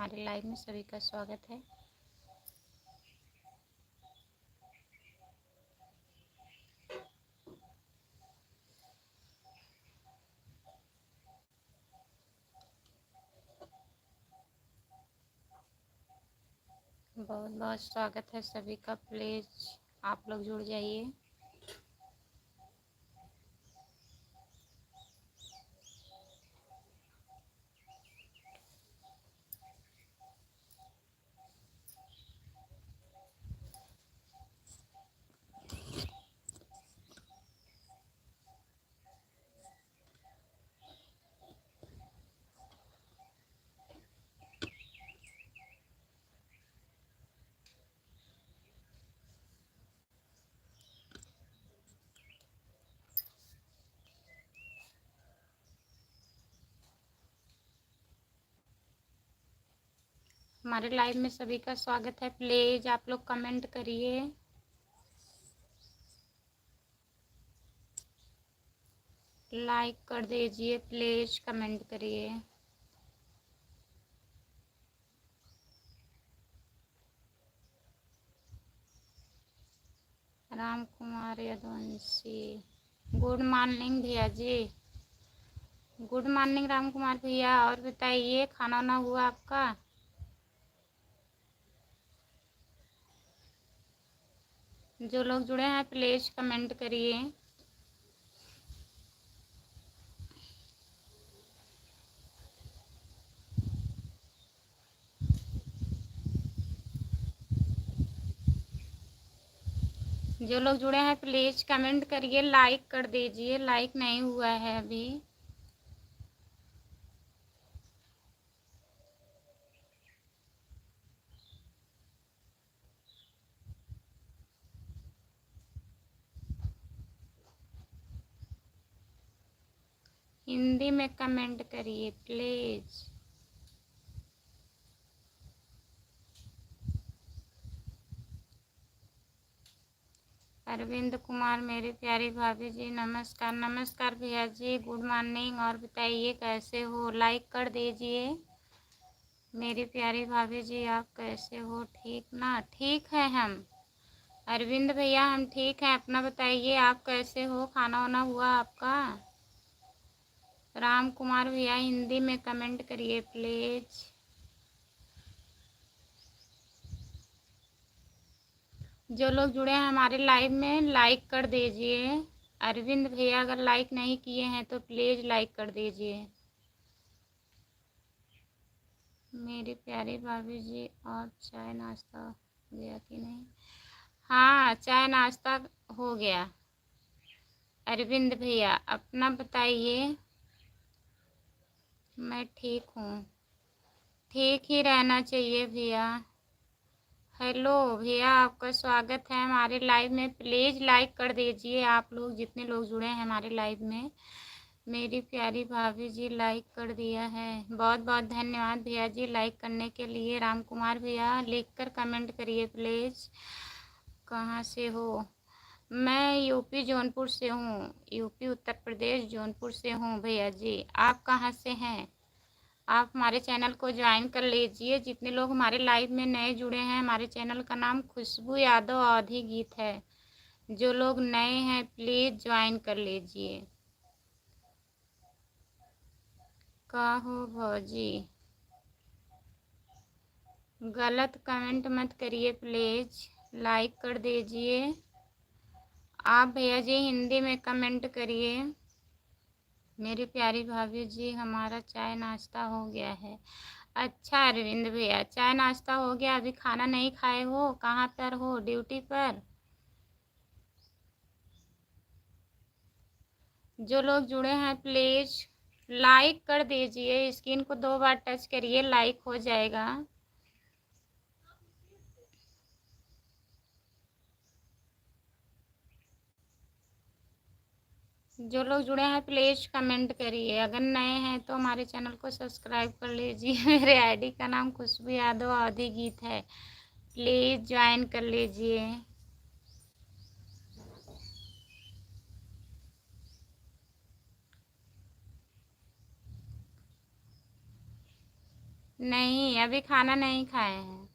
हमारे लाइव में सभी का स्वागत है। बहुत बहुत स्वागत है सभी का। प्लीज़ आप लोग जुड़ जाइए। हमारे लाइव में सभी का स्वागत है। प्लीज़ आप लोग कमेंट करिए। लाइक कर दीजिए। प्लीज़ कमेंट करिए। राम कुमार यदुवंशी, गुड मॉर्निंग भैया जी। गुड मॉर्निंग राम कुमार भैया। और बताइए, खाना वाना हुआ आपका? जो लोग जुड़े हैं प्लीज़ कमेंट करिए। जो लोग जुड़े हैं प्लीज़ कमेंट करिए, लाइक कर दीजिए। लाइक नहीं हुआ है अभी। हिंदी में कमेंट करिए प्लीज़। अरविंद कुमार, मेरी प्यारी भाभी जी नमस्कार। नमस्कार भैया जी, गुड मॉर्निंग। और बताइए कैसे हो? लाइक कर दीजिए। मेरी प्यारी भाभी जी आप कैसे हो? ठीक ना? ठीक है हम। अरविंद भैया हम ठीक हैं। अपना बताइए, आप कैसे हो? खाना वाना हुआ आपका? राम कुमार भैया हिंदी में कमेंट करिए प्लीज़। जो लोग जुड़े हैं हमारे लाइव में लाइक कर दीजिए। अरविंद भैया अगर लाइक नहीं किए हैं तो प्लीज़ लाइक कर दीजिए। मेरी प्यारी भाभी जी, और चाय नाश्ता हो गया कि नहीं? हाँ, चाय नाश्ता हो गया। अरविंद भैया अपना बताइए। मैं ठीक हूँ। ठीक ही रहना चाहिए भैया। हेलो भैया, आपका स्वागत है हमारे लाइव में। प्लीज़ लाइक कर दीजिए आप लोग, जितने लोग जुड़े हैं हमारे लाइव में। मेरी प्यारी भाभी जी लाइक कर दिया है। बहुत बहुत धन्यवाद भैया जी लाइक करने के लिए। राम कुमार भैया लिखकर कमेंट करिए प्लीज़। कहाँ से हो? मैं यूपी जौनपुर से हूँ। यूपी उत्तर प्रदेश जौनपुर से हूँ भैया जी। आप कहाँ से हैं? आप हमारे चैनल को ज्वाइन कर लीजिए। जितने लोग हमारे लाइव में नए जुड़े हैं, हमारे चैनल का नाम खुशबू यादव अवधी गीत है। जो लोग नए हैं प्लीज़ ज्वाइन कर लीजिए। का हो भौजी? गलत कमेंट मत करिए प्लीज़, लाइक कर दीजिए। आप भैया जी हिंदी में कमेंट करिए। मेरी प्यारी भाभी जी हमारा चाय नाश्ता हो गया है। अच्छा अरविंद भैया, चाय नाश्ता हो गया, अभी खाना नहीं खाए हो? कहाँ पर हो? ड्यूटी पर? जो लोग जुड़े हैं प्लीज़ लाइक कर दीजिए। स्क्रीन को 2 बार टच करिए, लाइक हो जाएगा। जो लोग जुड़े हैं प्लीज़ कमेंट करिए। अगर नए हैं तो हमारे चैनल को सब्सक्राइब कर लीजिए। मेरे आईडी का नाम खुशबू यादव अवधी गीत है। प्लीज़ ज्वाइन कर लीजिए। नहीं, अभी खाना नहीं खाए हैं।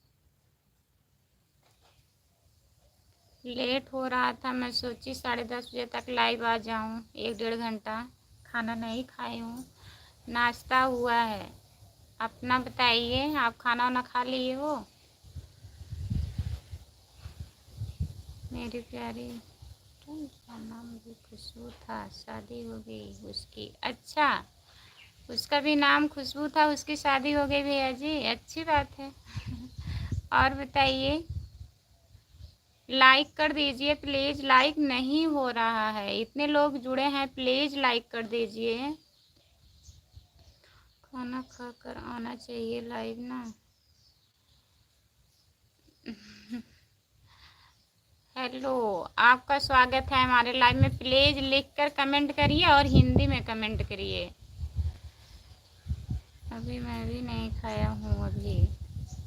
लेट हो रहा था, मैं सोची 10:30 बजे तक लाइव आ जाऊं, 1-1.5 घंटा। खाना नहीं खाई हूँ, नाश्ता हुआ है। अपना बताइए, आप खाना वाना खा लिए हो? मेरी प्यारी का नाम भी खुशबू था, शादी हो गई उसकी। अच्छा, उसका भी नाम खुशबू था, उसकी शादी हो गई भैया जी, अच्छी बात है। और बताइए, लाइक कर दीजिए प्लीज़। लाइक नहीं हो रहा है, इतने लोग जुड़े हैं, प्लीज़ लाइक कर दीजिए। खाना खा कर आना चाहिए लाइव ना। हेलो, आपका स्वागत है हमारे लाइव में। प्लीज़ लिख कर कमेंट करिए और हिंदी में कमेंट करिए। अभी मैं भी नहीं खाया हूँ, अभी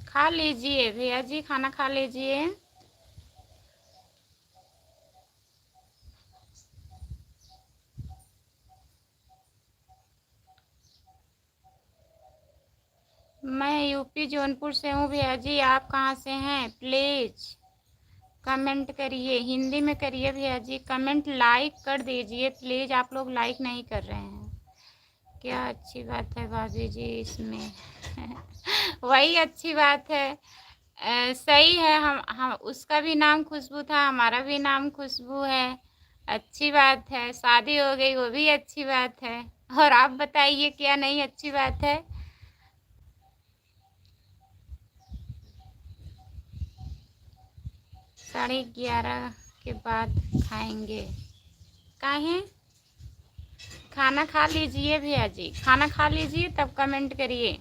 खा लीजिए भैया जी, खाना खा लीजिए। मैं यूपी जौनपुर से हूँ भैया जी, आप कहाँ से हैं? प्लीज़ कमेंट करिए, हिंदी में करिए भैया जी कमेंट। लाइक कर दीजिए प्लीज़, आप लोग लाइक नहीं कर रहे हैं। क्या अच्छी बात है भाभी जी इसमें? वही अच्छी बात है। सही है, हम उसका भी नाम खुशबू था, हमारा भी नाम खुशबू है। अच्छी बात है, शादी हो गई वो भी अच्छी बात है। और आप बताइए, क्या नहीं अच्छी बात है? 11:30 के बाद खाएंगे। काहे? खाना खा लीजिए भैया जी, खाना खा लीजिए तब कमेंट करिए।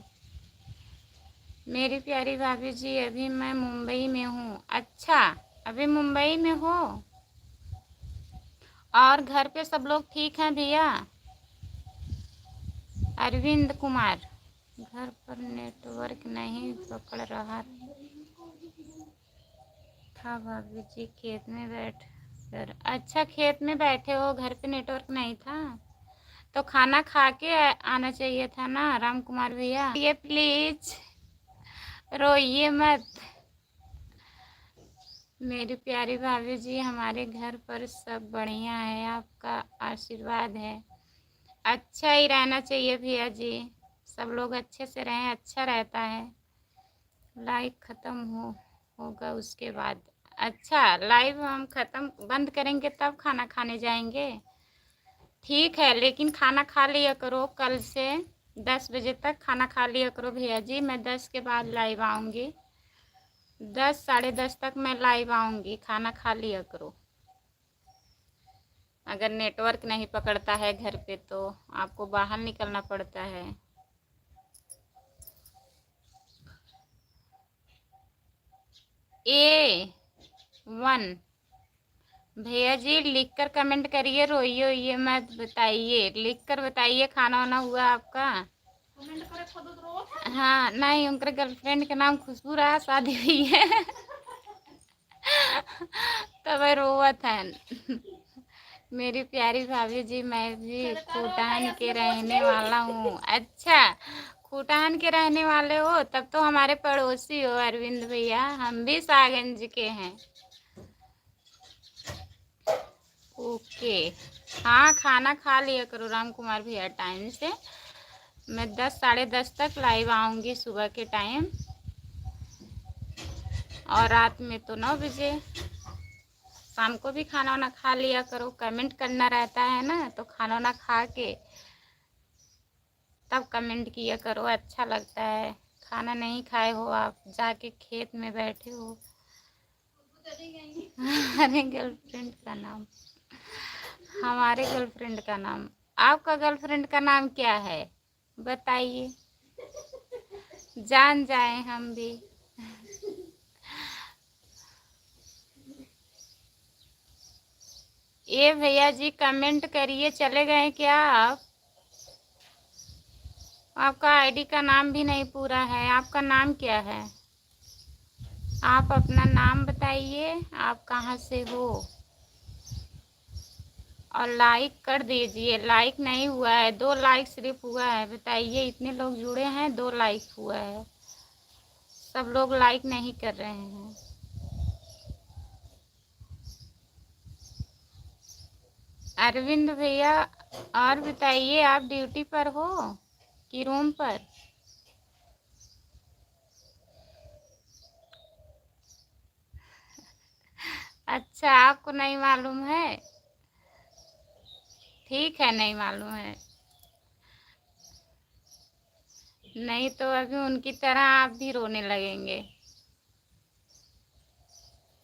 मेरी प्यारी भाभी जी, अभी मैं मुंबई में हूँ। अच्छा, अभी मुंबई में हो? और घर पे सब लोग ठीक हैं भैया? अरविंद कुमार, घर पर नेटवर्क नहीं पकड़ रहा था भाभी जी, खेत में बैठ कर। अच्छा, खेत में बैठे हो, घर पे नेटवर्क नहीं था तो खाना खा के आना चाहिए था ना राम कुमार भैया। ये प्लीज रोइए मत। मेरी प्यारी भाभी जी, हमारे घर पर सब बढ़िया है, आपका आशीर्वाद है। अच्छा ही रहना चाहिए भैया जी, सब लोग अच्छे से रहें, अच्छा रहता है। लाइव ख़त्म होगा उसके बाद। अच्छा, लाइव हम ख़त्म बंद करेंगे तब खाना खाने जाएंगे? ठीक है, लेकिन खाना खा लिया करो, कल से 10 बजे तक खाना खा लिया करो भैया जी। मैं 10 के बाद लाइव आऊँगी, 10 10:30 तक मैं लाइव आऊँगी। खाना खा लिया करो। अगर नेटवर्क नहीं पकड़ता है घर पे तो आपको बाहर निकलना पड़ता है। A1 भैया जी, लिख कर कमेंट करिए, रोइए रोइए मत, बताइए, लिख कर बताइए खाना वाना हुआ आपका? हाँ, नहीं, उनके गर्लफ्रेंड का नाम खुशबू रहा, शादी हुई है। तब रोवत है। मेरी प्यारी भाभी जी, मैं भी खूटान के रहने वाला हूँ। अच्छा, खूटान के रहने वाले हो, तब तो हमारे पड़ोसी हो अरविंद भैया, हम भी सागंज के हैं। ओके, हाँ, खाना खा लिया करो राम कुमार भैया टाइम से। मैं 10 10:30 तक लाइव आऊँगी सुबह के टाइम, और रात में तो 9 बजे। शाम को भी खाना वाना खा लिया करो, कमेंट करना रहता है ना, तो खाना वाना खा के तब कमेंट किया करो, अच्छा लगता है। खाना नहीं खाए हो आप, जाके खेत में बैठे हो। अरे गर्लफ्रेंड का नाम, हमारे गर्लफ्रेंड का नाम, आपका गर्लफ्रेंड का नाम क्या है बताइए, जान जाए हम भी। ये भैया जी कमेंट करिए, चले गए क्या आप? आपका आईडी का नाम भी नहीं पूरा है, आपका नाम क्या है? आप अपना नाम बताइए, आप कहाँ से हो और लाइक कर दीजिए। लाइक नहीं हुआ है, 2 लाइक सिर्फ हुआ है। बताइए, इतने लोग जुड़े हैं, 2 लाइक हुआ है। सब लोग लाइक नहीं कर रहे हैं। अरविंद भैया, और बताइए, आप ड्यूटी पर हो कि रूम पर? अच्छा, आपको नहीं मालूम है? ठीक है, नहीं मालूम है। नहीं तो अभी उनकी तरह आप भी रोने लगेंगे।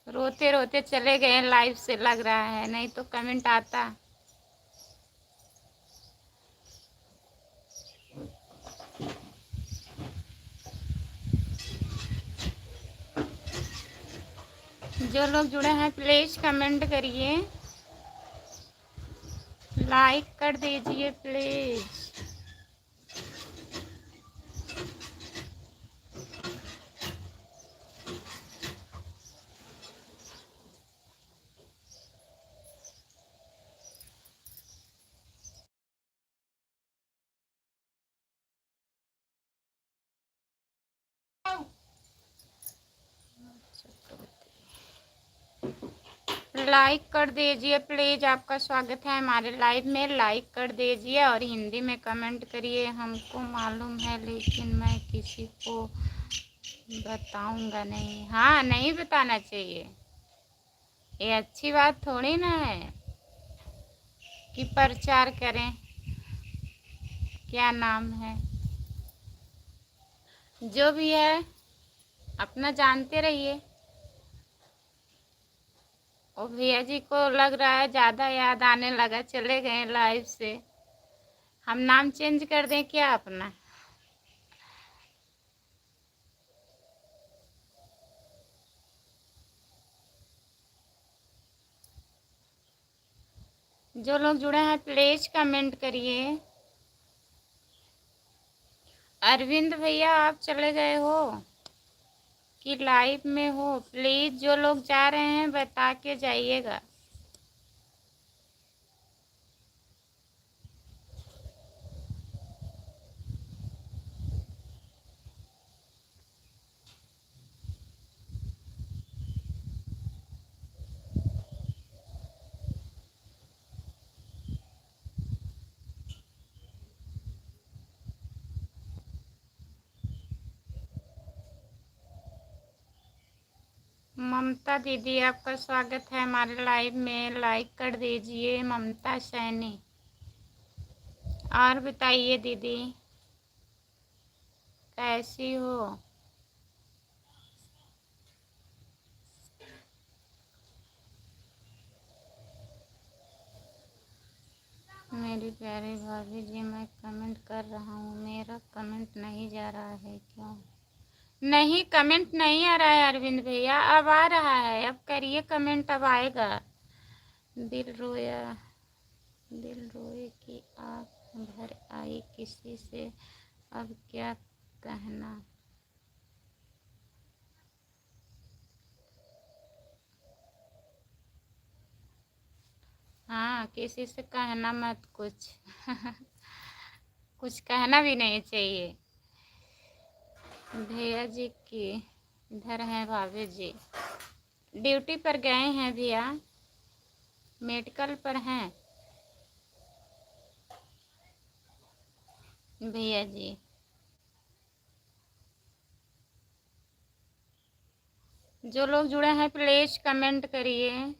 रोते रोते चले गए लाइव से, लग रहा है, नहीं तो कमेंट आता। जो लोग जुड़े हैं प्लीज कमेंट करिए, लाइक कर दीजिए प्लीज। लाइक कर दीजिए प्लीज, आपका स्वागत है हमारे लाइव में। लाइक कर दीजिए और हिंदी में कमेंट करिए। हमको मालूम है लेकिन मैं किसी को बताऊंगा नहीं। हाँ, नहीं बताना चाहिए, ये अच्छी बात थोड़ी ना है कि प्रचार करें। क्या नाम है, जो भी है अपना जानते रहिए। और भैया जी को लग रहा है ज़्यादा याद आने लगा, चले गए लाइव से। हम नाम चेंज कर दें क्या अपना? जो लोग जुड़े हैं प्लीज कमेंट करिए। अरविंद भैया, आप चले गए हो कि लाइव में हो? प्लीज जो लोग जा रहे हैं बता के जाइएगा। ममता दीदी, आपका स्वागत है हमारे लाइव में। लाइक कर दीजिए ममता सैनी। और बताइए दीदी, कैसी हो? मेरी प्यारी भाभी जी, मैं कमेंट कर रहा हूँ, मेरा कमेंट नहीं जा रहा है क्यों? नहीं, कमेंट नहीं आ रहा है अरविंद भैया, अब आ रहा है। अब करिए कमेंट, अब आएगा। दिल रोया, दिल रोए कि आँख भर आई किसी से, अब क्या कहना। हाँ, किसी से कहना मत कुछ। कुछ कहना भी नहीं चाहिए। भैया जी की इधर हैं, भाभी जी ड्यूटी पर गए हैं भैया, मेडिकल पर हैं भैया जी। जो लोग जुड़े हैं प्लीज कमेंट करिए।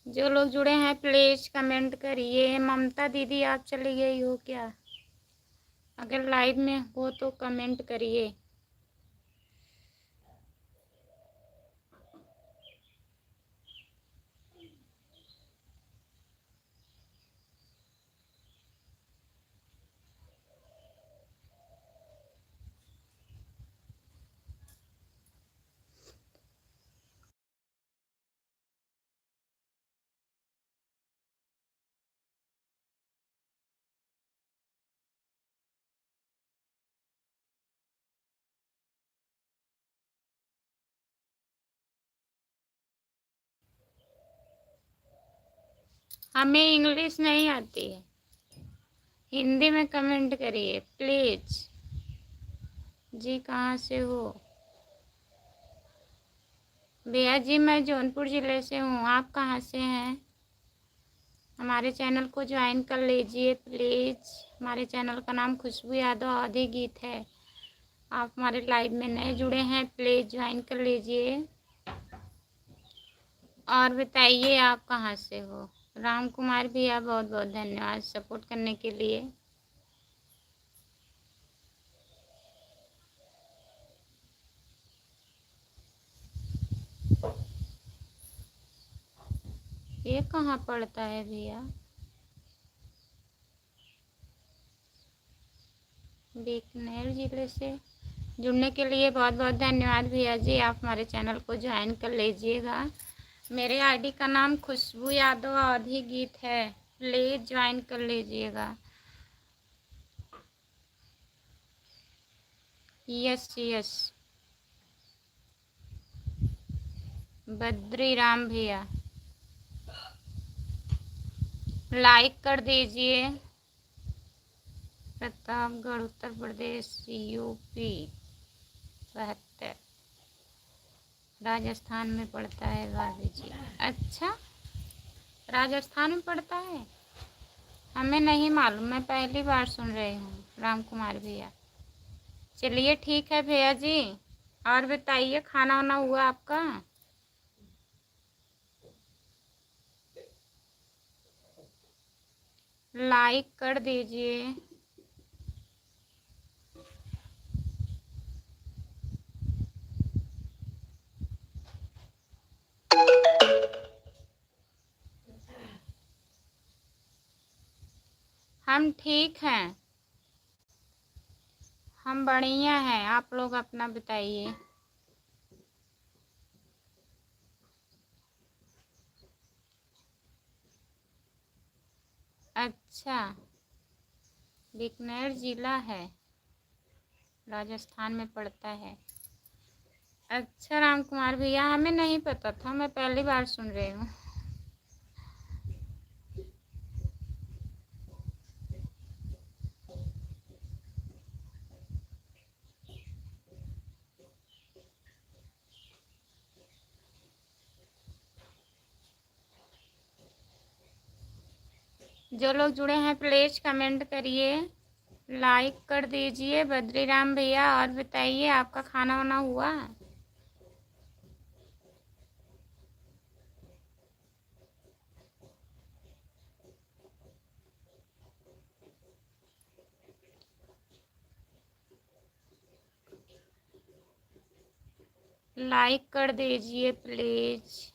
जो लोग जुड़े हैं प्लीज कमेंट करिए। ममता दीदी, आप चली गई हो क्या? अगर लाइव में हो तो कमेंट करिए। हमें इंग्लिश नहीं आती है, हिंदी में कमेंट करिए प्लीज। जी कहाँ से हो? भैया जी मैं जौनपुर ज़िले से हूँ, आप कहाँ से हैं? हमारे चैनल को ज्वाइन कर लीजिए प्लीज़। हमारे चैनल का नाम खुशबू यादव आदि गीत है। आप हमारे लाइव में नए जुड़े हैं, प्लीज़ ज्वाइन कर लीजिए। और बताइए आप कहाँ से हो? राम कुमार भैया बहुत बहुत धन्यवाद सपोर्ट करने के लिए। ये कहाँ पड़ता है भैया? बीकानेर ज़िले से जुड़ने के लिए बहुत बहुत धन्यवाद भैया जी। आप हमारे चैनल को ज्वाइन कर लीजिएगा। मेरे आईडी का नाम खुशबू यादव आदि गीत है, प्लीज़ ज्वाइन कर लीजिएगा। यस यस बद्री राम भैया लाइक कर दीजिए। प्रतापगढ़ उत्तर प्रदेश यूपी 72 राजस्थान में पड़ता है भाभी जी। अच्छा राजस्थान में पड़ता है, हमें नहीं मालूम, मैं पहली बार सुन रही हूँ राम कुमार भैया। चलिए ठीक है भैया जी। और बताइए खाना वाना हुआ आपका? लाइक कर दीजिए। हम ठीक हैं, हम बढ़िया हैं, आप लोग अपना बताइए। अच्छा बीकानेर ज़िला है, राजस्थान में पड़ता है। अच्छा राम कुमार भैया हमें नहीं पता था, मैं पहली बार सुन रही हूँ। जो लोग जुड़े हैं प्लीज़ कमेंट करिए, लाइक कर दीजिए बद्री राम भैया। और बताइए आपका खाना वाना हुआ? लाइक कर दीजिए प्लीज़।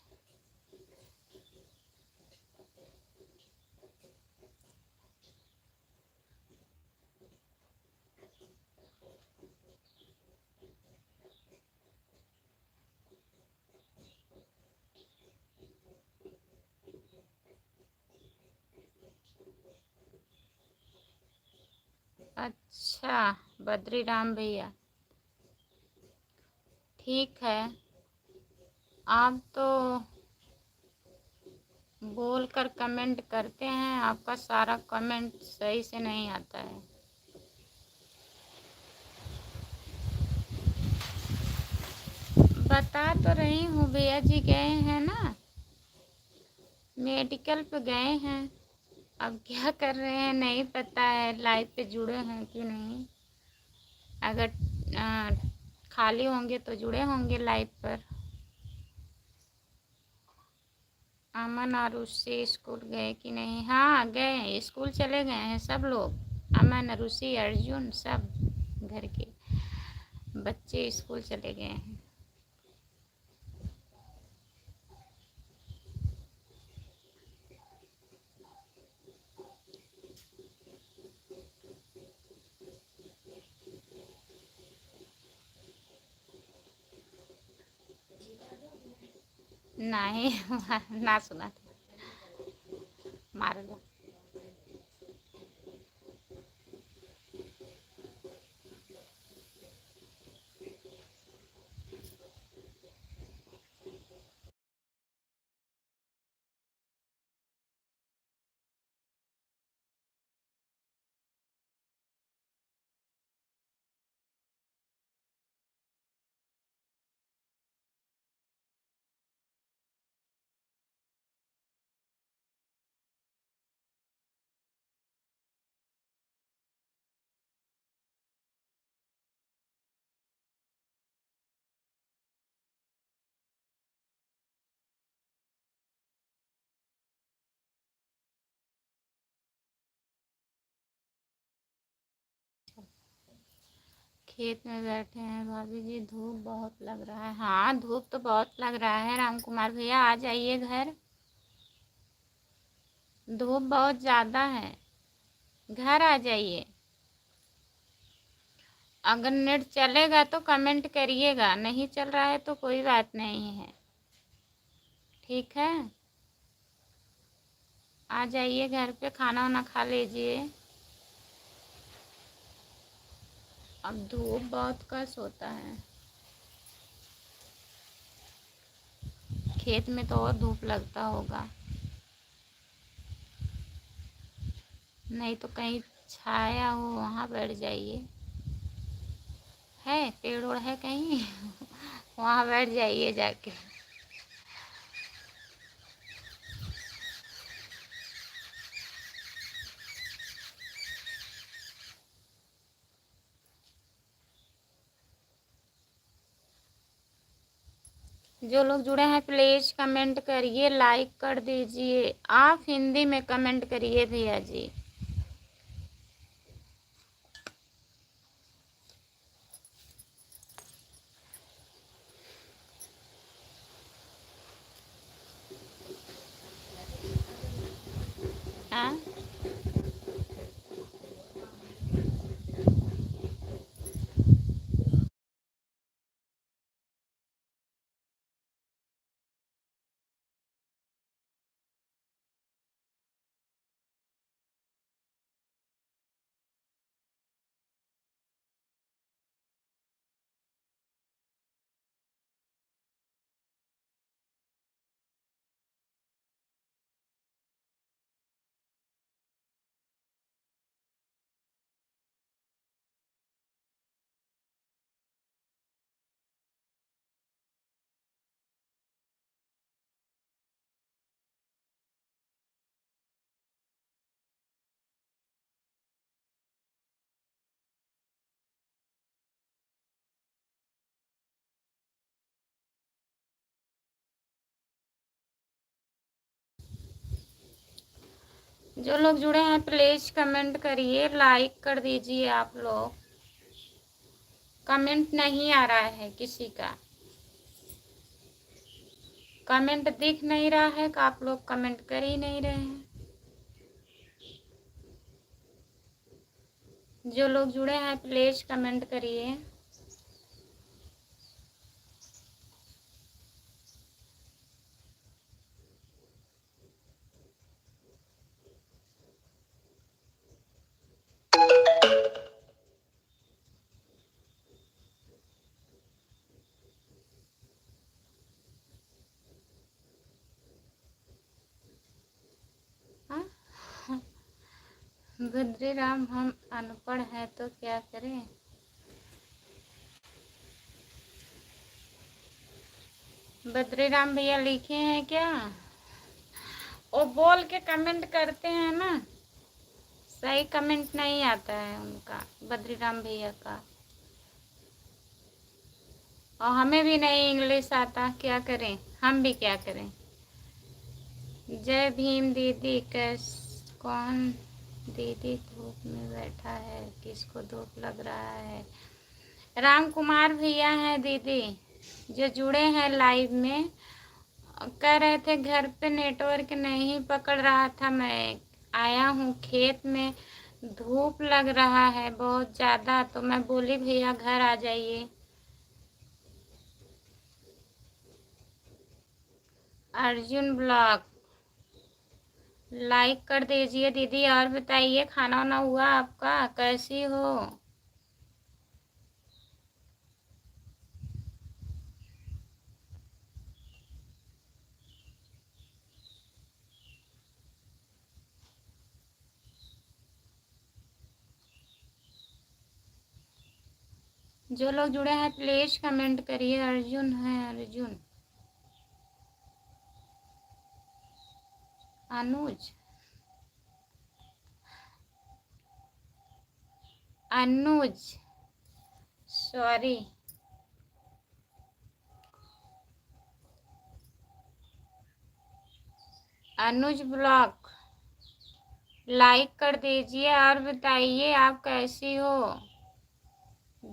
अच्छा बद्री राम भैया ठीक है, आप तो बोल कर कमेंट करते हैं, आपका सारा कमेंट सही से नहीं आता है। बता तो रही हूँ भैया जी गए हैं ना, मेडिकल पे गए हैं। अब क्या कर रहे हैं नहीं पता है, लाइव पे जुड़े हैं कि नहीं। अगर खाली होंगे तो जुड़े होंगे लाइव पर। अमन और उससे स्कूल गए कि नहीं? हाँ गए, स्कूल चले गए हैं सब लोग। अमन रुचि अर्जुन सब घर के बच्चे स्कूल चले गए हैं। नहीं ना सुना था, मार दो। खेत में बैठे हैं भाभी जी, धूप बहुत लग रहा है। हाँ, धूप तो बहुत लग रहा है राम कुमार भैया, आ जाइए घर, धूप बहुत ज़्यादा है, घर आ जाइए। अगर नेट चलेगा तो कमेंट करिएगा, नहीं चल रहा है तो कोई बात नहीं है, ठीक है। आ जाइए घर पे, खाना वाना खा लीजिए। अब धूप बहुत कस होता है, खेत में तो और धूप लगता होगा, नहीं तो कहीं छाया हो वहाँ बैठ जाइए। है पेड़ ओड़ है कहीं वहाँ बैठ जाइए जाके। जो लोग जुड़े हैं प्लीज कमेंट करिए, लाइक कर दीजिए। आप हिंदी में कमेंट करिए भैया जी। हाँ, जो लोग जुड़े हैं प्लीज कमेंट करिए, लाइक कर दीजिए। आप लोग कमेंट नहीं आ रहा है किसी का, कमेंट दिख नहीं रहा है कि आप लोग कमेंट कर ही नहीं रहे हैं। जो लोग जुड़े हैं प्लीज कमेंट करिए। हाँ? बद्रीराम हम अनपढ़ हैं तो क्या करें। बद्रीराम भैया लिखे हैं क्या? वो बोल के कमेंट करते हैं ना, सही कमेंट नहीं आता है उनका, बद्रीराम भैया का। और हमें भी नहीं इंग्लिश आता, क्या करें, हम भी क्या करें। जय भीम दीदी। कौन दीदी धूप में बैठा है, किसको धूप लग रहा है? राम कुमार भैया हैं दीदी जो जुड़े हैं लाइव में, कह रहे थे घर पे नेटवर्क नहीं पकड़ रहा था। मैं आया हूँ खेत में, धूप लग रहा है बहुत ज़्यादा, तो मैं बोली भैया घर आ जाइए। अर्जुन ब्लॉग लाइक कर दीजिए दीदी। और बताइए खाना वाना हुआ आपका, कैसी हो? जो लोग जुड़े हैं प्लीज कमेंट करिए। अर्जुन है, अर्जुन। अनुज, अनुज, सॉरी। अनुज ब्लॉग लाइक कर दीजिए और बताइए आप कैसी हो।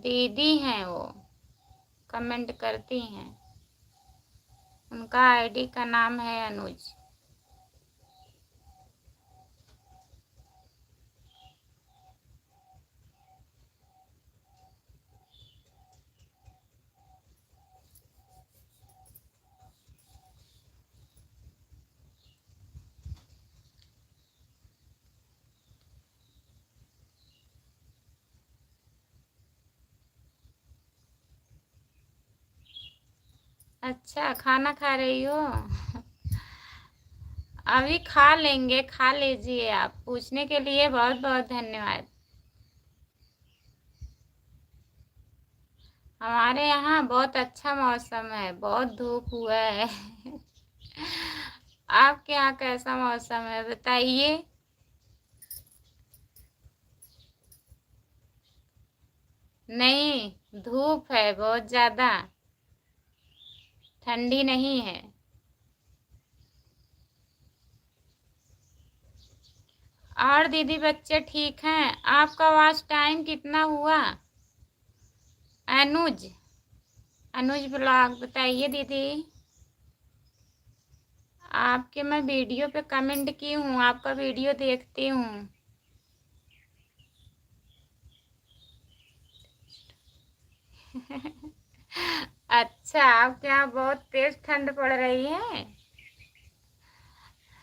दीदी हैं, वो कमेंट करती हैं। उनका आईडी का नाम है अनुज। अच्छा, खाना खा रही हो? अभी खा लेंगे, खा लीजिए। आप पूछने के लिए बहुत बहुत धन्यवाद। हमारे यहाँ बहुत अच्छा मौसम है, बहुत धूप हुआ है। आपके यहाँ कैसा मौसम है बताइए? नहीं, धूप है बहुत ज़्यादा, ठंडी नहीं है। और दीदी बच्चे ठीक हैं? आपका वॉच टाइम कितना हुआ? अनुज, अनुज ब्लॉग बताइए दीदी। आपके मैं वीडियो पे कमेंट की हूँ, आपका वीडियो देखती हूँ। अच्छा, आपके यहाँ बहुत तेज ठंड पड़ रही है?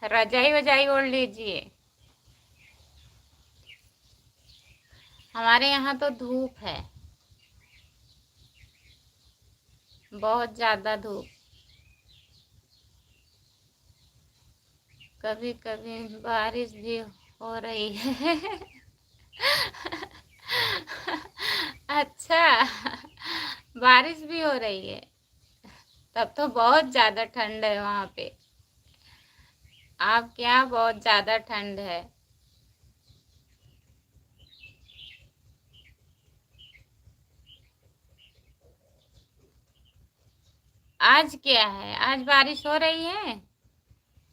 रजाई वजाई ओढ़ लीजिए। हमारे यहाँ तो धूप है, बहुत ज़्यादा धूप। कभी कभी बारिश भी हो रही है। अच्छा, बारिश भी हो रही है, तब तो बहुत ज़्यादा ठंड है वहाँ पे। आपके यहाँ बहुत ज़्यादा ठंड है। आज क्या है? आज बारिश हो रही है?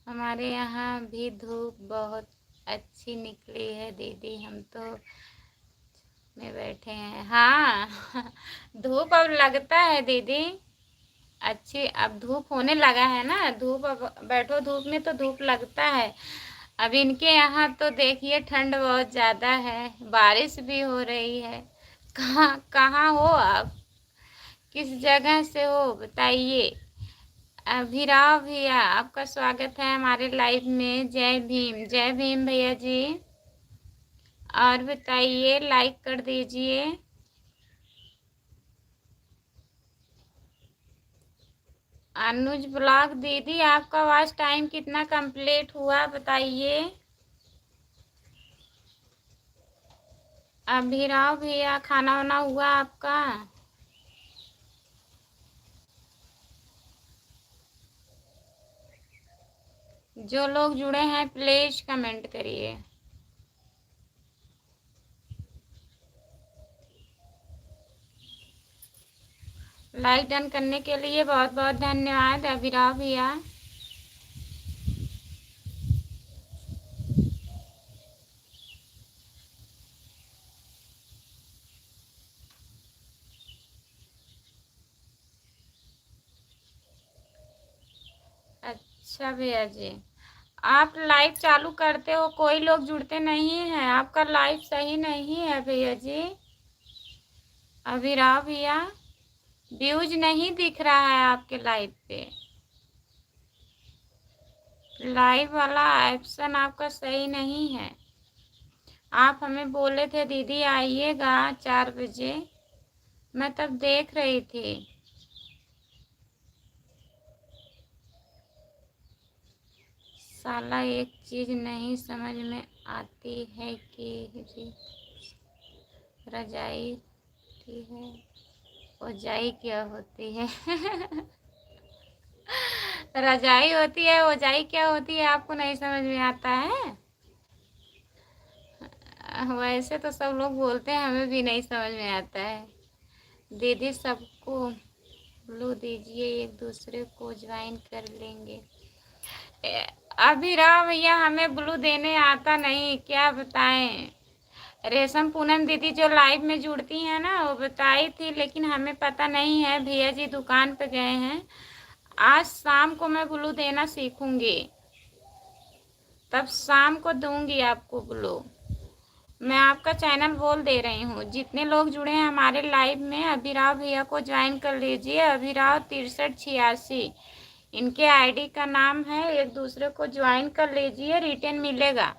हमारे यहाँ भी धूप बहुत अच्छी निकली है दीदी, हम तो में बैठे हैं। हाँ, धूप अब लगता है दीदी अच्छी, अब धूप होने लगा है ना, धूप अब बैठो धूप में तो धूप लगता है। अब इनके यहाँ तो देखिए ठंड बहुत ज़्यादा है, बारिश भी हो रही है। कहाँ कहाँ हो आप? किस जगह से हो बताइए? अभिराव भैया, आपका स्वागत है हमारे लाइव में। जय भीम, जय भीम भैया जी। और बताइए, लाइक कर दीजिए। अनुज ब्लॉग दीदी, आपका वॉच टाइम कितना कंप्लीट हुआ बताइए? अभिराव भैया, खाना वाना हुआ आपका? जो लोग जुड़े हैं प्लीज कमेंट करिए। लाइक डन करने के लिए बहुत बहुत धन्यवाद अभिराव भैया। अच्छा भैया जी, आप लाइव चालू करते हो, कोई लोग जुड़ते नहीं हैं, आपका लाइव सही नहीं है भैया जी। अभिराव भैया, व्यूज नहीं दिख रहा है आपके लाइव पे। लाइव वाला ऑप्शन आपका सही नहीं है। आप हमें बोले थे दीदी आइएगा 4 बजे, मैं तब देख रही थी। साला एक चीज नहीं समझ में आती है कि रजाई ठीक है, ओजाई क्या होती है? रजाई होती है, ओजाई क्या होती है, आपको नहीं समझ में आता है? वैसे तो सब लोग बोलते हैं, हमें भी नहीं समझ में आता है। दीदी सबको ब्लू दीजिए, एक दूसरे को ज्वाइन कर लेंगे। अभी रहा भैया, हमें ब्लू देने आता नहीं, क्या बताएं? रेशम पूनम दीदी जो लाइव में जुड़ती हैं ना, वो बताई थी, लेकिन हमें पता नहीं है। भैया जी दुकान पे गए हैं। आज शाम को मैं ब्लू देना सीखूंगी, तब शाम को दूंगी आपको ब्लू। मैं आपका चैनल बोल दे रही हूँ। जितने लोग जुड़े हैं हमारे लाइव में, अभिराव भैया को ज्वाइन कर लीजिए। अभिराव 6386 इनके आईडी का नाम है। एक दूसरे को ज्वाइन कर लीजिए, रिटर्न मिलेगा।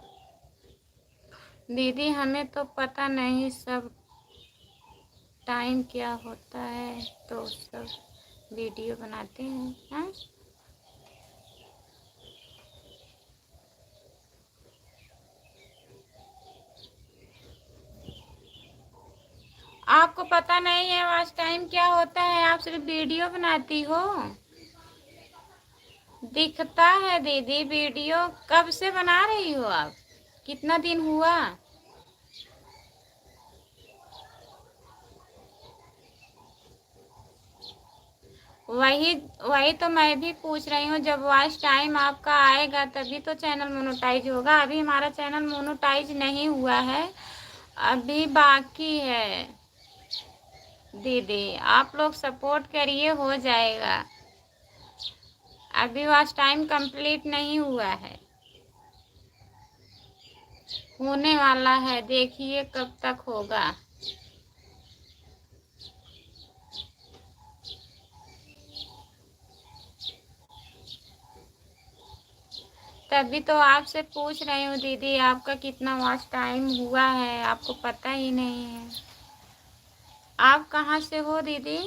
दीदी हमें तो पता नहीं सब टाइम क्या होता है, तो सब वीडियो बनाते हैं। हाँ, आपको पता नहीं है आज टाइम क्या होता है? आप सिर्फ वीडियो बनाती हो। दिखता है दीदी वीडियो। कब से बना रही हो आप? कितना दिन हुआ? वही वही तो मैं भी पूछ रही हूँ। जब वॉच टाइम आपका आएगा तभी तो चैनल मोनेटाइज होगा। अभी हमारा चैनल मोनेटाइज नहीं हुआ है, अभी बाकी है। दीदी आप लोग सपोर्ट करिए, हो जाएगा। अभी वॉच टाइम कंप्लीट नहीं हुआ है, होने वाला है। देखिए कब तक होगा। तभी तो आपसे पूछ रही हूँ दीदी, आपका कितना वॉच टाइम हुआ है, आपको पता ही नहीं है। आप कहाँ से हो दीदी?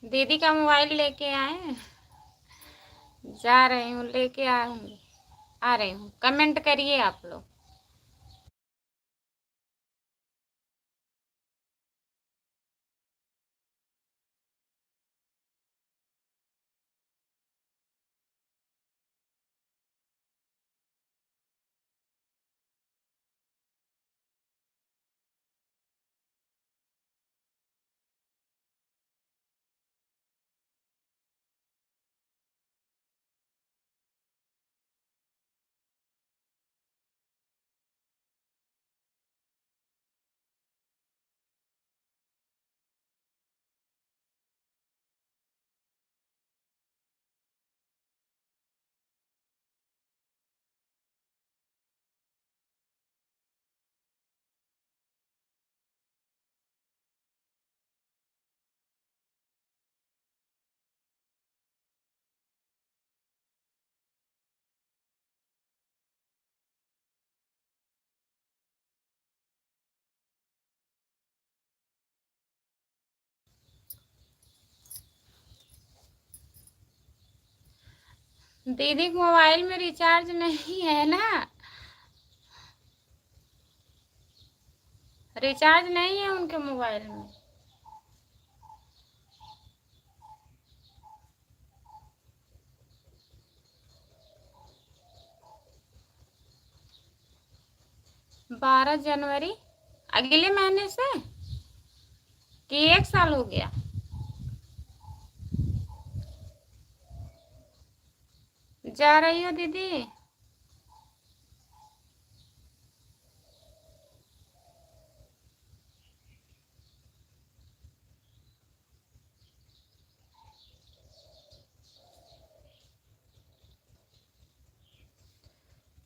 दीदी का मोबाइल लेके आए? जा रही हूँ, लेके आऊँगी। आ रही हूँ, कमेंट करिए आप लोग। दीदी के मोबाइल में रिचार्ज नहीं है ना, रिचार्ज नहीं है उनके मोबाइल में। बारह जनवरी अगले महीने से कि 1 साल हो गया? जा रही हो दीदी?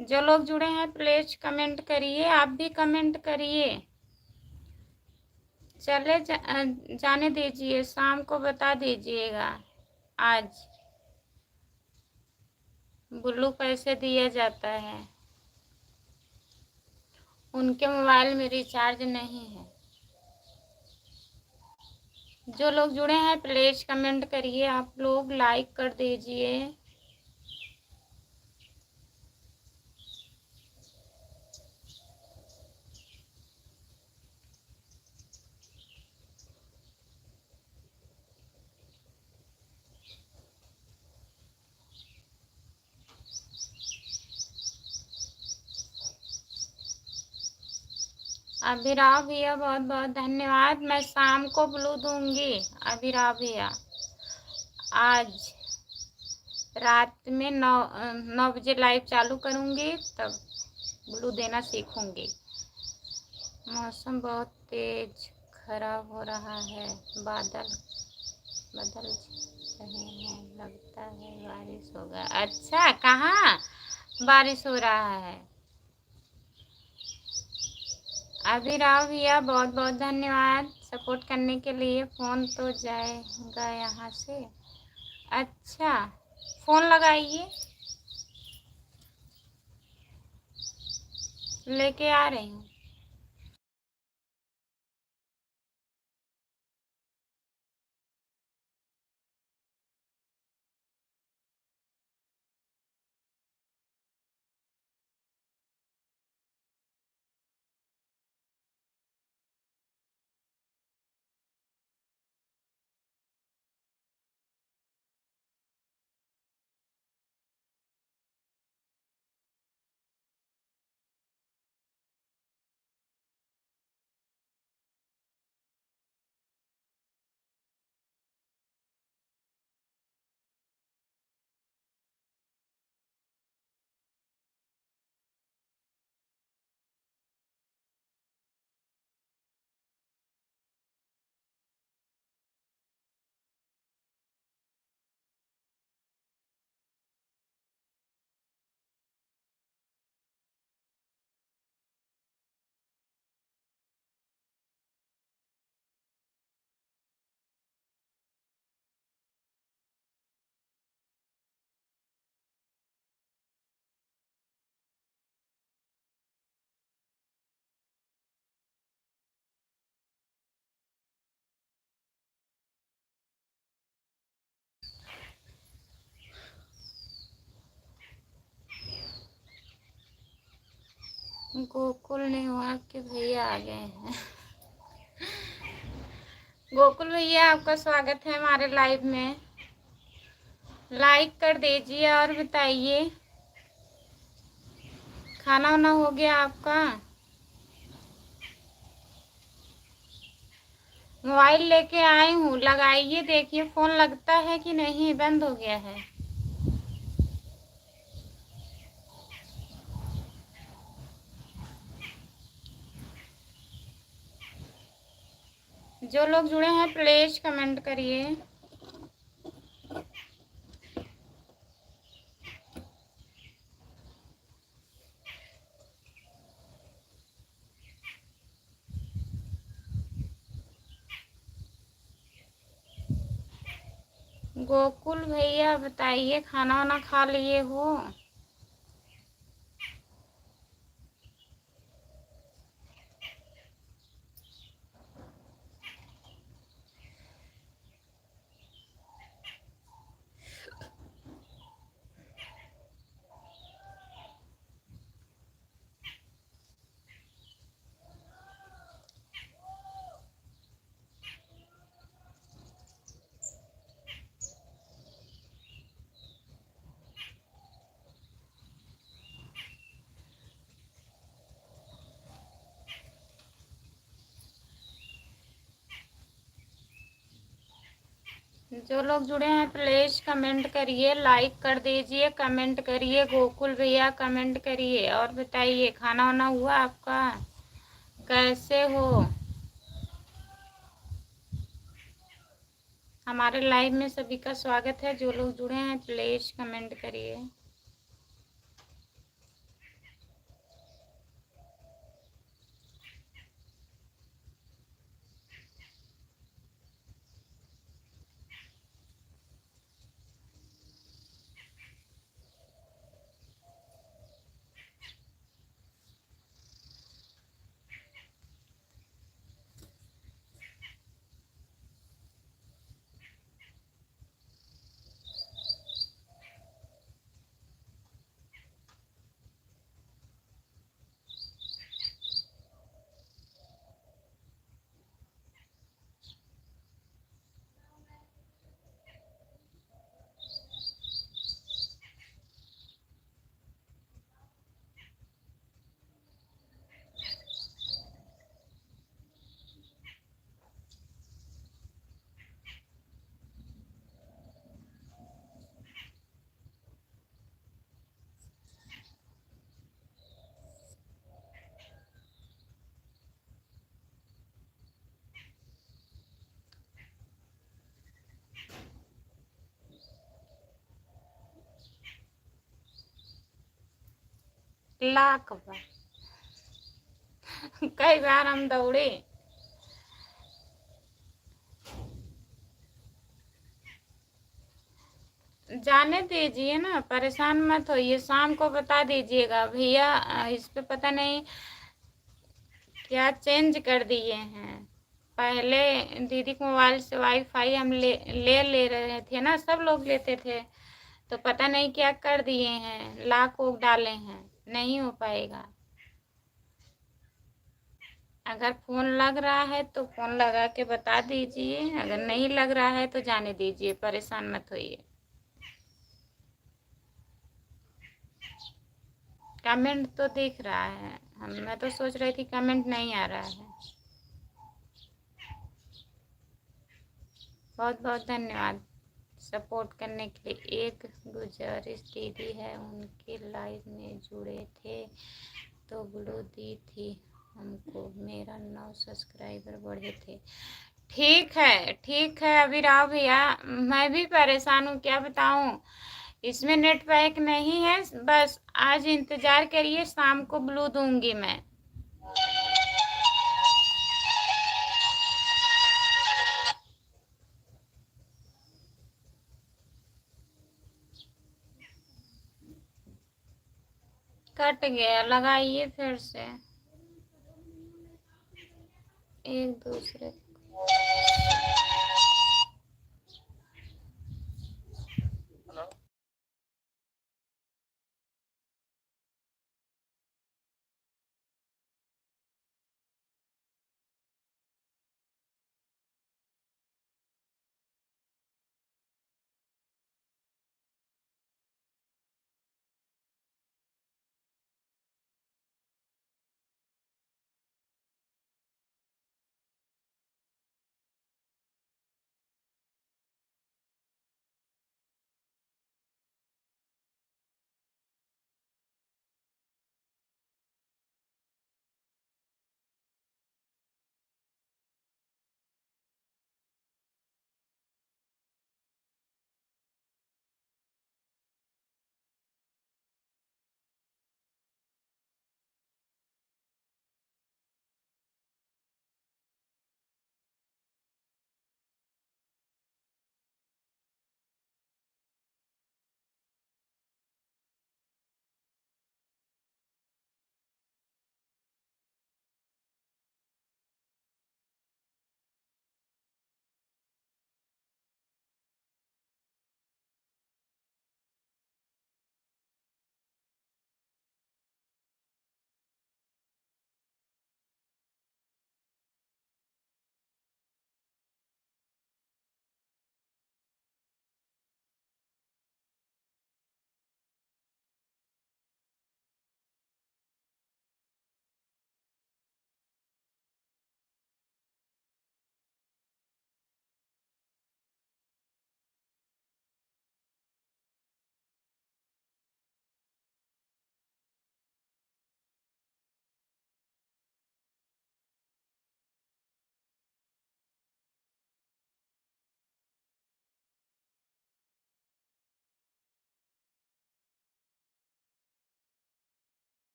जो लोग जुड़े हैं प्लीज कमेंट करिए, आप भी कमेंट करिए। चले जाने दीजिए, शाम को बता दीजिएगा। आज ब्लू कैसे दिया जाता है? उनके मोबाइल में रिचार्ज नहीं है। जो लोग जुड़े हैं प्लीज कमेंट करिए, आप लोग लाइक कर दीजिए। अभिराव भैया बहुत बहुत धन्यवाद। मैं शाम को ब्लू दूंगी अभिराव भैया। आज रात में 9 बजे लाइव चालू करूंगी, तब ब्लू देना सीखूंगी। मौसम बहुत तेज खराब हो रहा है, बादल बदल रहे हैं, लगता है बारिश होगा। अच्छा, कहाँ बारिश हो रहा है? अभिराव भैया बहुत बहुत धन्यवाद सपोर्ट करने के लिए। फ़ोन तो जाएगा यहाँ से। अच्छा, फ़ोन लगाइए, लेके आ रही हूँ। गोकुल ने हुआ कि भैया आ गए हैं। गोकुल भैया, आपका स्वागत है हमारे लाइव में। लाइक कर दीजिए और बताइए, खाना वाना हो गया आपका? मोबाइल लेके आई हूँ, लगाइए, देखिए फ़ोन लगता है कि नहीं, बंद हो गया है। जो लोग जुड़े हैं प्लीज कमेंट करिए। गोकुल भैया बताइए, खाना वाना खा लिए हो? जो लोग जुड़े हैं प्लीज कमेंट करिए, लाइक कर दीजिए, कमेंट करिए। गोकुल भैया कमेंट करिए और बताइए, खाना वाना हुआ आपका? कैसे हो? हमारे लाइव में सभी का स्वागत है। जो लोग जुड़े हैं प्लीज कमेंट करिए। लाख बार कई बार हम दौड़े। जाने दीजिए ना, परेशान मत होइए, शाम को बता दीजिएगा भैया। इस पे पता नहीं क्या चेंज कर दिए हैं। पहले दीदी के मोबाइल से वाईफाई हम ले रहे थे ना, सब लोग लेते थे, तो पता नहीं क्या कर दिए हैं, लाख ओक डाले हैं, नहीं हो पाएगा। अगर फोन लग रहा है तो फोन लगा के बता दीजिए, अगर नहीं लग रहा है तो जाने दीजिए, परेशान मत होइए। कमेंट तो दिख रहा है, मैं तो सोच रही थी कमेंट नहीं आ रहा है। बहुत बहुत धन्यवाद सपोर्ट करने के लिए। एक गुजारिश दीदी है, उनके लाइव में जुड़े थे तो ग्लू दी थी हमको, मेरा 9 सब्सक्राइबर बढ़े थे। ठीक है ठीक है अभी राव भैया, मैं भी परेशान हूँ, क्या बताऊँ, इसमें नेट पैक नहीं है। बस आज इंतजार करिए, शाम को ब्लू दूंगी मैं। कट गया, लगाइए फिर से। एक दूसरे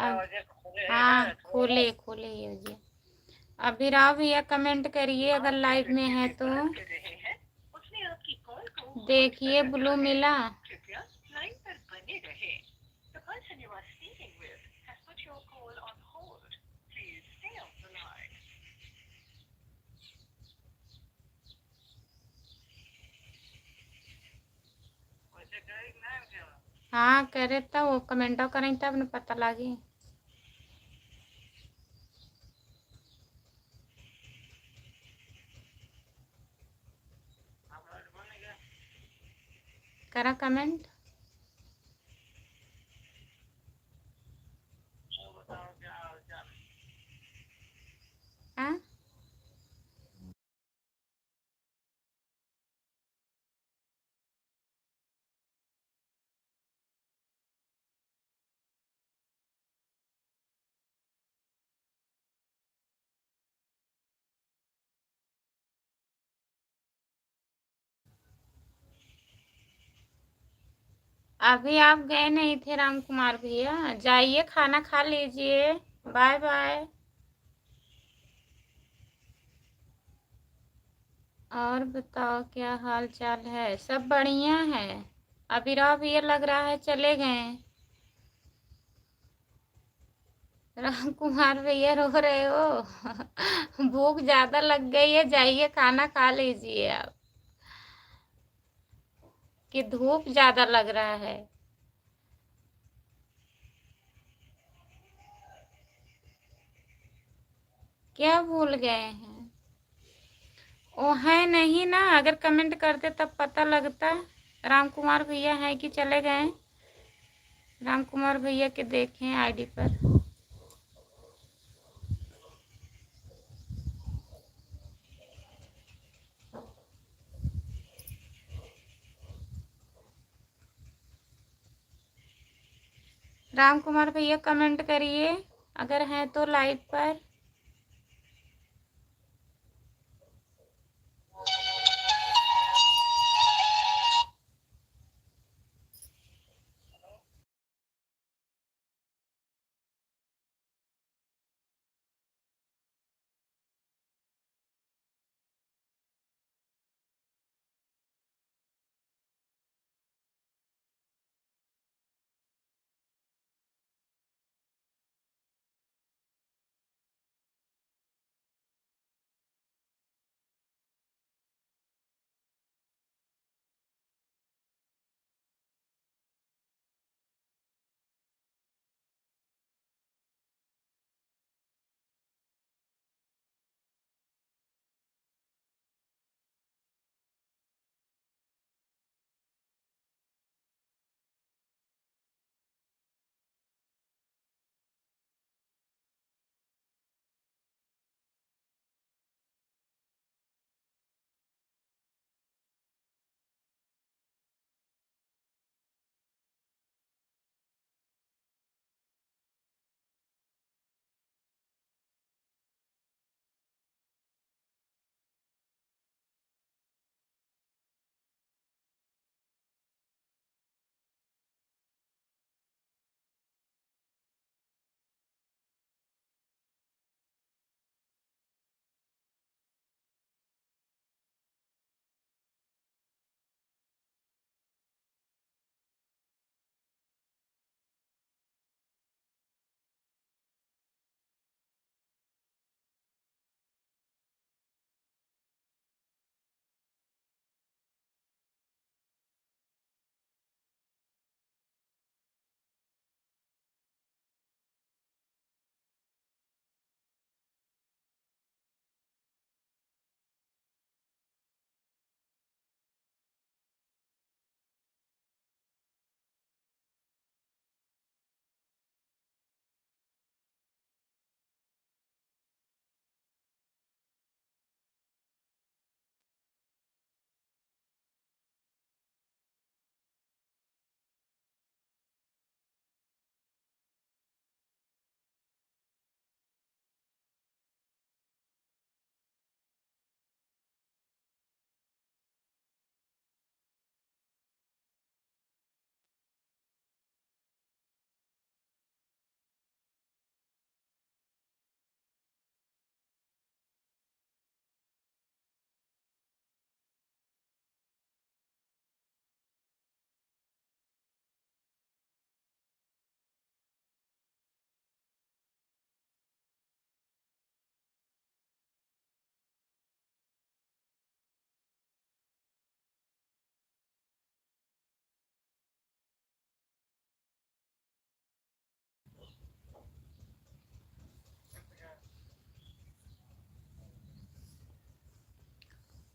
अब हाँ, खोले खोले ये जी। अभिराव भैया कमेंट करिए अगर लाइव में है तो। देखिए ब्लू मिला। हाँ करे तो वो कमेंटो करें तब न पता लगे। करा कमेंट। हाँ अभी आप गए नहीं थे राम कुमार भैया, जाइए खाना खा लीजिए। Bye bye. और बताओ क्या हाल चाल है? सब बढ़िया है। अभिराव भैया लग रहा है चले गए। राम कुमार भैया रो रहे हो? भूख ज्यादा लग गई है, जाइए खाना खा लीजिए आप। कि धूप ज्यादा लग रहा है। क्या भूल गए हैं? वो है नहीं ना, अगर कमेंट करते तब पता लगता। राम कुमार भैया है कि चले गए? राम कुमार भैया के देखें आईडी पर। राम कुमार भैया कमेंट करिए अगर हैं तो लाइव पर।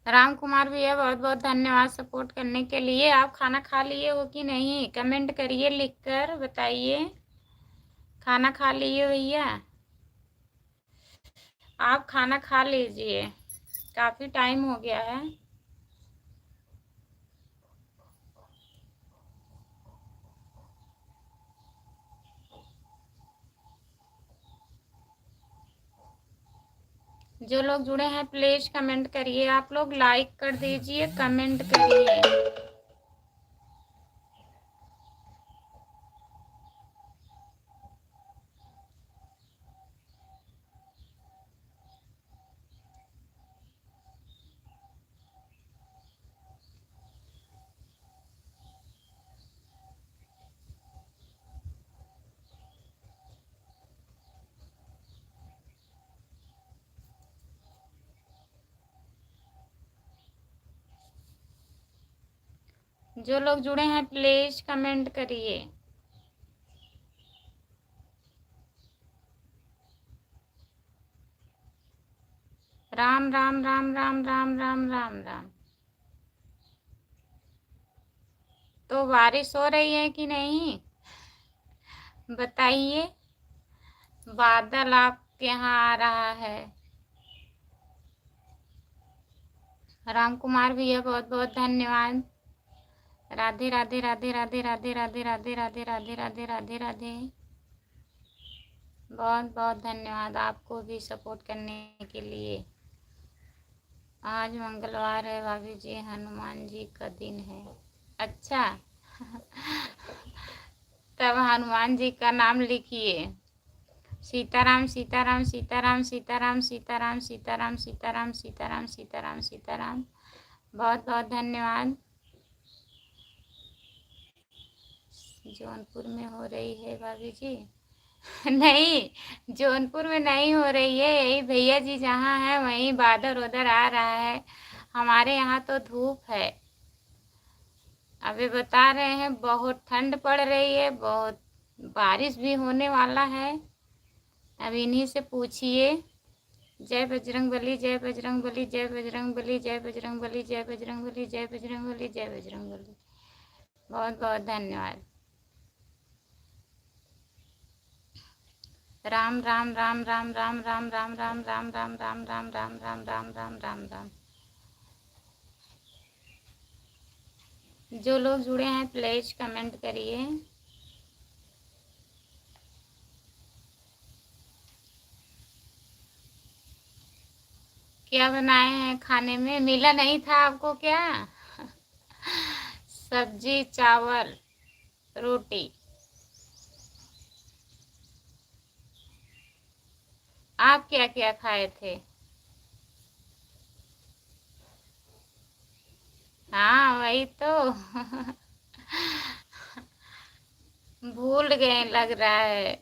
राम कुमार भैया बहुत बहुत धन्यवाद सपोर्ट करने के लिए। आप खाना खा लिए हो कि नहीं, कमेंट करिए, लिखकर बताइए। खाना खा लिए भैया? आप खाना खा लीजिए, काफ़ी टाइम हो गया है। जो लोग जुड़े हैं प्लीज कमेंट करिए, आप लोग लाइक कर दीजिए, कमेंट करिए। जो लोग जुड़े हैं प्लीज कमेंट करिए। राम राम राम राम राम राम राम राम। तो बारिश हो रही है कि नहीं बताइए। बादल आपके यहाँ आ रहा है। राम कुमार भैया बहुत बहुत धन्यवाद। राधे राधे राधे राधे राधे राधे राधे राधे राधे राधे राधे राधे। बहुत बहुत धन्यवाद आपको भी सपोर्ट करने के लिए। आज मंगलवार है भाभी जी, हनुमान जी का दिन है। अच्छा तब हनुमान जी का नाम लिखिए। सीताराम सीताराम सीताराम सीताराम सीताराम सीताराम सीताराम सीताराम सीताराम सीताराम। बहुत बहुत धन्यवाद। जौनपुर में हो रही है भाभी जी? नहीं, जौनपुर में नहीं हो रही है, यही भैया जी जहाँ है वहीं बादल उधर आ रहा है। हमारे यहाँ तो धूप है। अभी बता रहे हैं बहुत ठंड पड़ रही है, बहुत बारिश भी होने वाला है। अब इन्हीं से पूछिए। जय बजरंग बली, जय बजरंग बली, जय बजरंग बली, जय बजरंग बली, जय बजरंग बली, जय बजरंग बली, जय बजरंग बली। बहुत बहुत धन्यवाद। राम राम राम राम राम राम राम राम राम राम राम राम राम राम राम राम राम राम। जो लोग जुड़े हैं प्लीज कमेंट करिए। क्या बनाए हैं खाने में? मिला नहीं था आपको क्या? सब्जी, चावल, रोटी। आप क्या क्या खाए थे? हाँ वही तो भूल गए लग रहा है।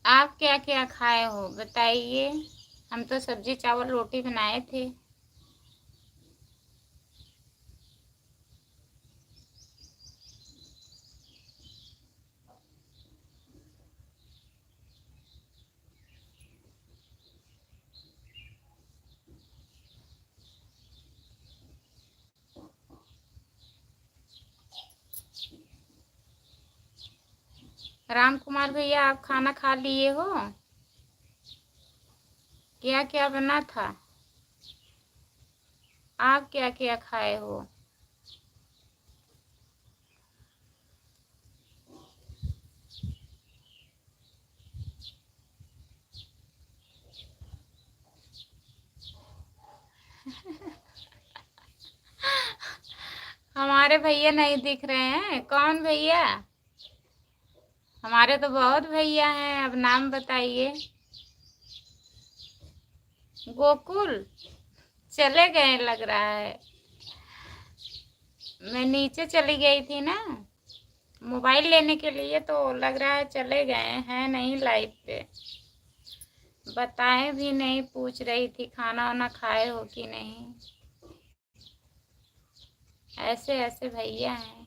आप क्या क्या खाए हो बताइए। हम तो सब्जी, चावल, रोटी बनाए थे। राम कुमार भैया आप खाना खा लिए हो? क्या क्या बना था? आप क्या क्या खाए हो? हमारे भैया नहीं दिख रहे हैं। कौन भैया? हमारे तो बहुत भैया हैं, अब नाम बताइए। गोकुल चले गए लग रहा है। मैं नीचे चली गई थी ना मोबाइल लेने के लिए, तो लग रहा है चले गए हैं नहीं लाइव पे। बताए भी नहीं, पूछ रही थी खाना वाना खाए हो कि नहीं। ऐसे ऐसे भैया हैं।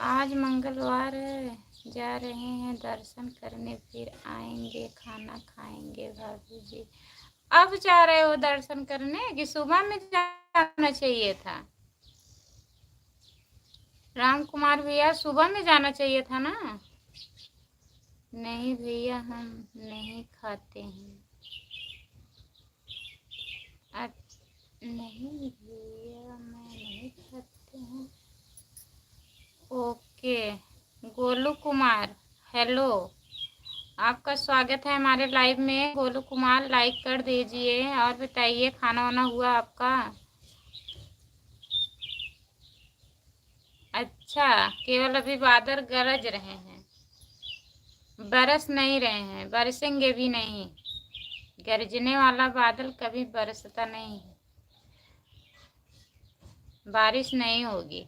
आज मंगलवार है, जा रहे हैं दर्शन करने, फिर आएंगे, खाना खाएंगे भाभी जी। अब जा रहे हो दर्शन करने कि सुबह में जाना चाहिए था? राम कुमार भैया सुबह में जाना चाहिए था ना। नहीं भैया हम नहीं खाते हैं। नहीं भैया मैं नहीं खाते हैं। ओके गोलू कुमार, हेलो, आपका स्वागत है हमारे लाइव में। गोलू कुमार लाइक कर दीजिए और बताइए खाना वाना हुआ आपका? अच्छा, केवल अभी बादल गरज रहे हैं, बरस नहीं रहे हैं, बरसेंगे भी नहीं। गरजने वाला बादल कभी बरसता नहीं है, बारिश नहीं होगी।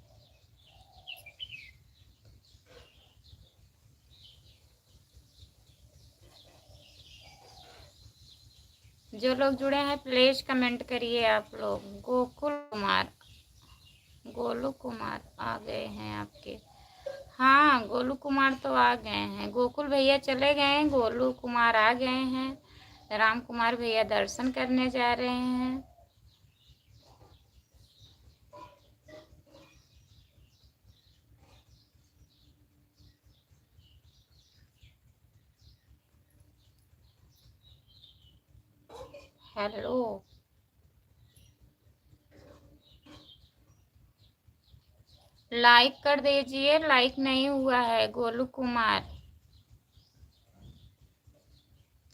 जो लोग जुड़े हैं प्लीज कमेंट करिए आप लोग। गोकुल कुमार, गोलू कुमार आ गए हैं आपके। हाँ गोलू कुमार तो आ गए हैं, गोकुल भैया चले गए हैं, गोलू कुमार आ गए हैं। राम कुमार भैया दर्शन करने जा रहे हैं। हेलो, लाइक कर दीजिए, लाइक नहीं हुआ है गोलू कुमार।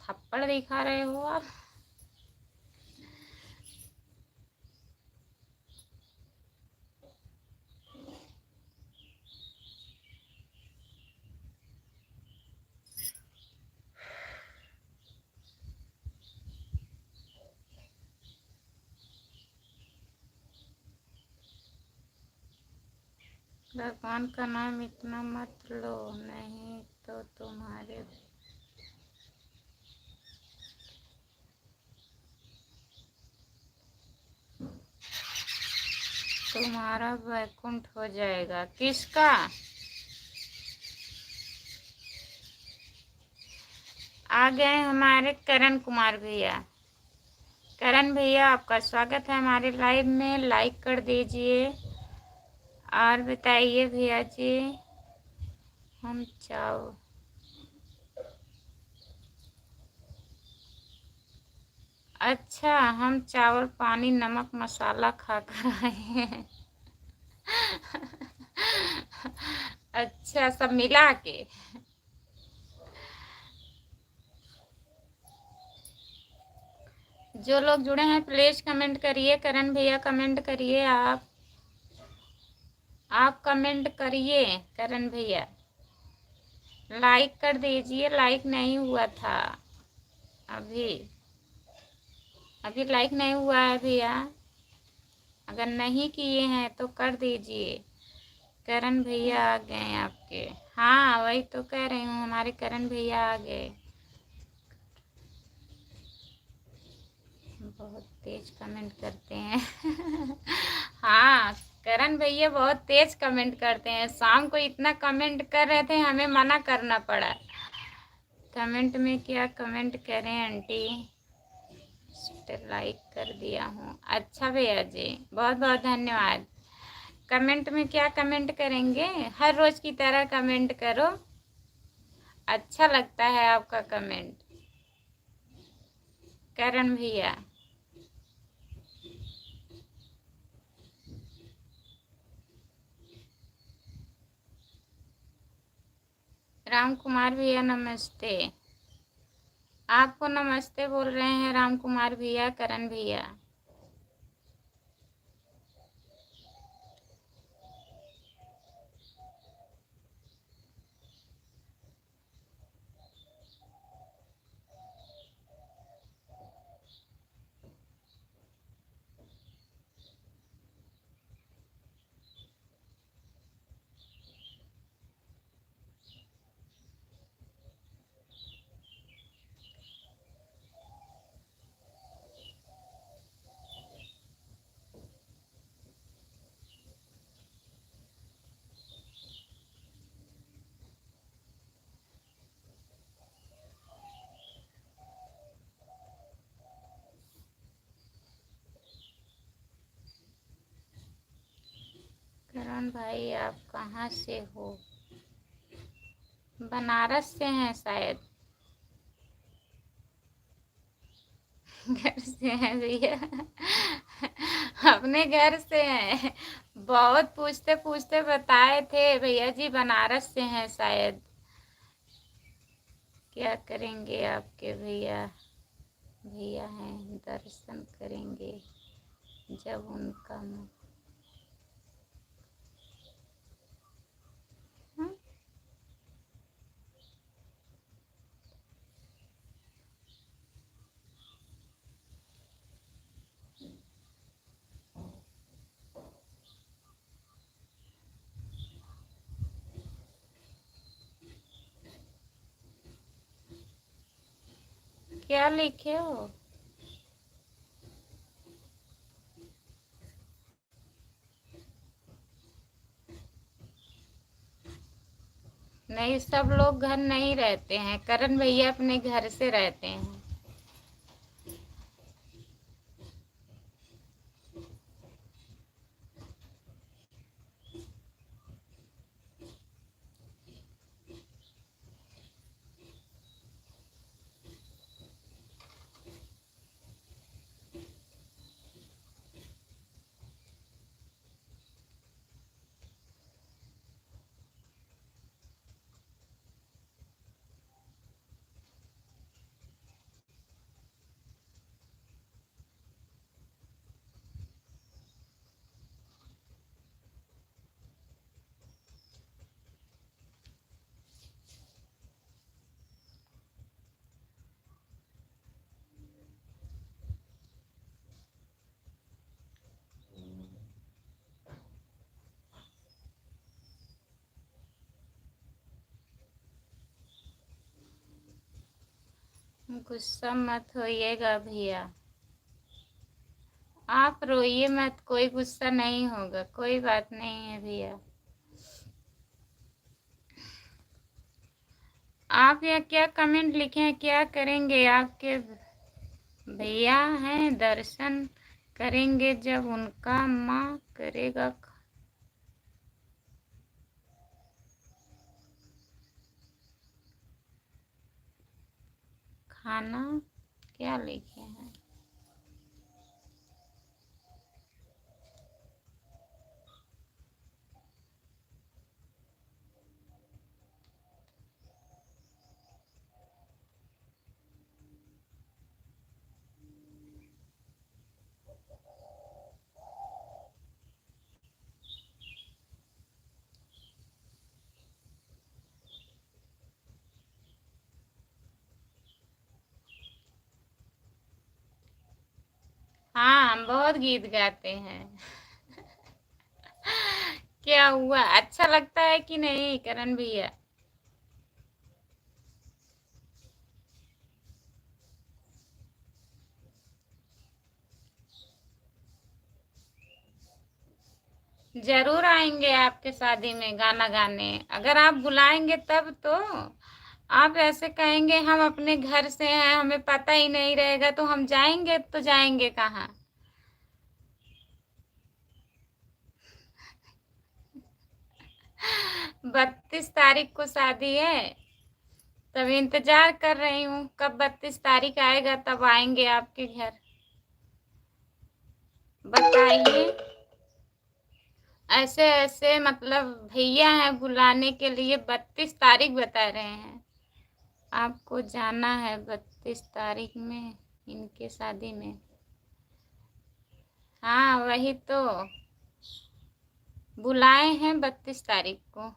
थप्पड़ दिखा रहे हो आप? भगवान का नाम इतना मत लो, नहीं तो तुम्हारा वैकुंठ हो जाएगा। किसका? आ गए हमारे करण कुमार भैया। करण भैया आपका स्वागत है हमारे लाइव में, लाइक कर दीजिए और बताइए भैया जी। हम चाव अच्छा, हम चावल पानी नमक मसाला खाकर आए हैं। अच्छा, सब मिला के। जो लोग जुड़े हैं प्लीज कमेंट करिए। करण भैया कमेंट करिए, आप कमेंट करिए। करण भैया लाइक कर दीजिए, लाइक नहीं हुआ था अभी, अभी लाइक नहीं हुआ है भैया। अगर नहीं किए हैं तो कर दीजिए। करण भैया आ गए आपके। हाँ वही तो कह रही हूँ, हमारे करण भैया आ गए। बहुत तेज कमेंट करते हैं। हाँ करण भैया बहुत तेज कमेंट करते हैं, शाम को इतना कमेंट कर रहे थे हमें मना करना पड़ा। कमेंट में क्या कमेंट करें आंटी? लाइक कर दिया हूँ। अच्छा भैया जी बहुत बहुत धन्यवाद। कमेंट में क्या कमेंट करेंगे? हर रोज की तरह कमेंट करो, अच्छा लगता है आपका कमेंट। करण भैया राम कुमार भैया नमस्ते। आपको नमस्ते बोल रहे हैं राम कुमार भैया, करण भैया। भाई आप कहाँ से हो? बनारस से हैं शायद। घर से हैं भैया। अपने घर से हैं। बहुत पूछते पूछते बताए थे भैया जी बनारस से हैं शायद। क्या करेंगे आपके भैया? भैया हैं, दर्शन करेंगे जब उनका मन। क्या लिखे हो? नहीं, सब लोग घर नहीं रहते हैं, करण भैया अपने घर से रहते हैं। गुस्सा मत होइएगा भैया। आप रोइए मत, कोई गुस्सा नहीं होगा, कोई बात नहीं है भैया। आप यहाँ क्या कमेंट लिखे हैं? क्या करेंगे आपके भैया हैं, दर्शन करेंगे जब उनका माँ करेगा। खाना क्या लिखे हैं? हाँ, हम बहुत गीत गाते हैं। क्या हुआ, अच्छा लगता है कि नहीं करण भैया? जरूर आएंगे आपके शादी में गाना गाने, अगर आप बुलाएंगे तब तो। आप ऐसे कहेंगे हम अपने घर से हैं, हमें पता ही नहीं रहेगा, तो हम जाएंगे तो जाएंगे कहाँ? 32 तारीख को शादी है, तब इंतजार कर रही हूँ कब 32 तारीख आएगा, तब आएंगे आपके घर। बताइए। ऐसे ऐसे मतलब भैया हैं बुलाने के लिए, 32 तारीख बता रहे हैं। आपको जाना है 32 तारीख में इनके शादी में। हाँ वही तो, बुलाए हैं 32 तारीख को।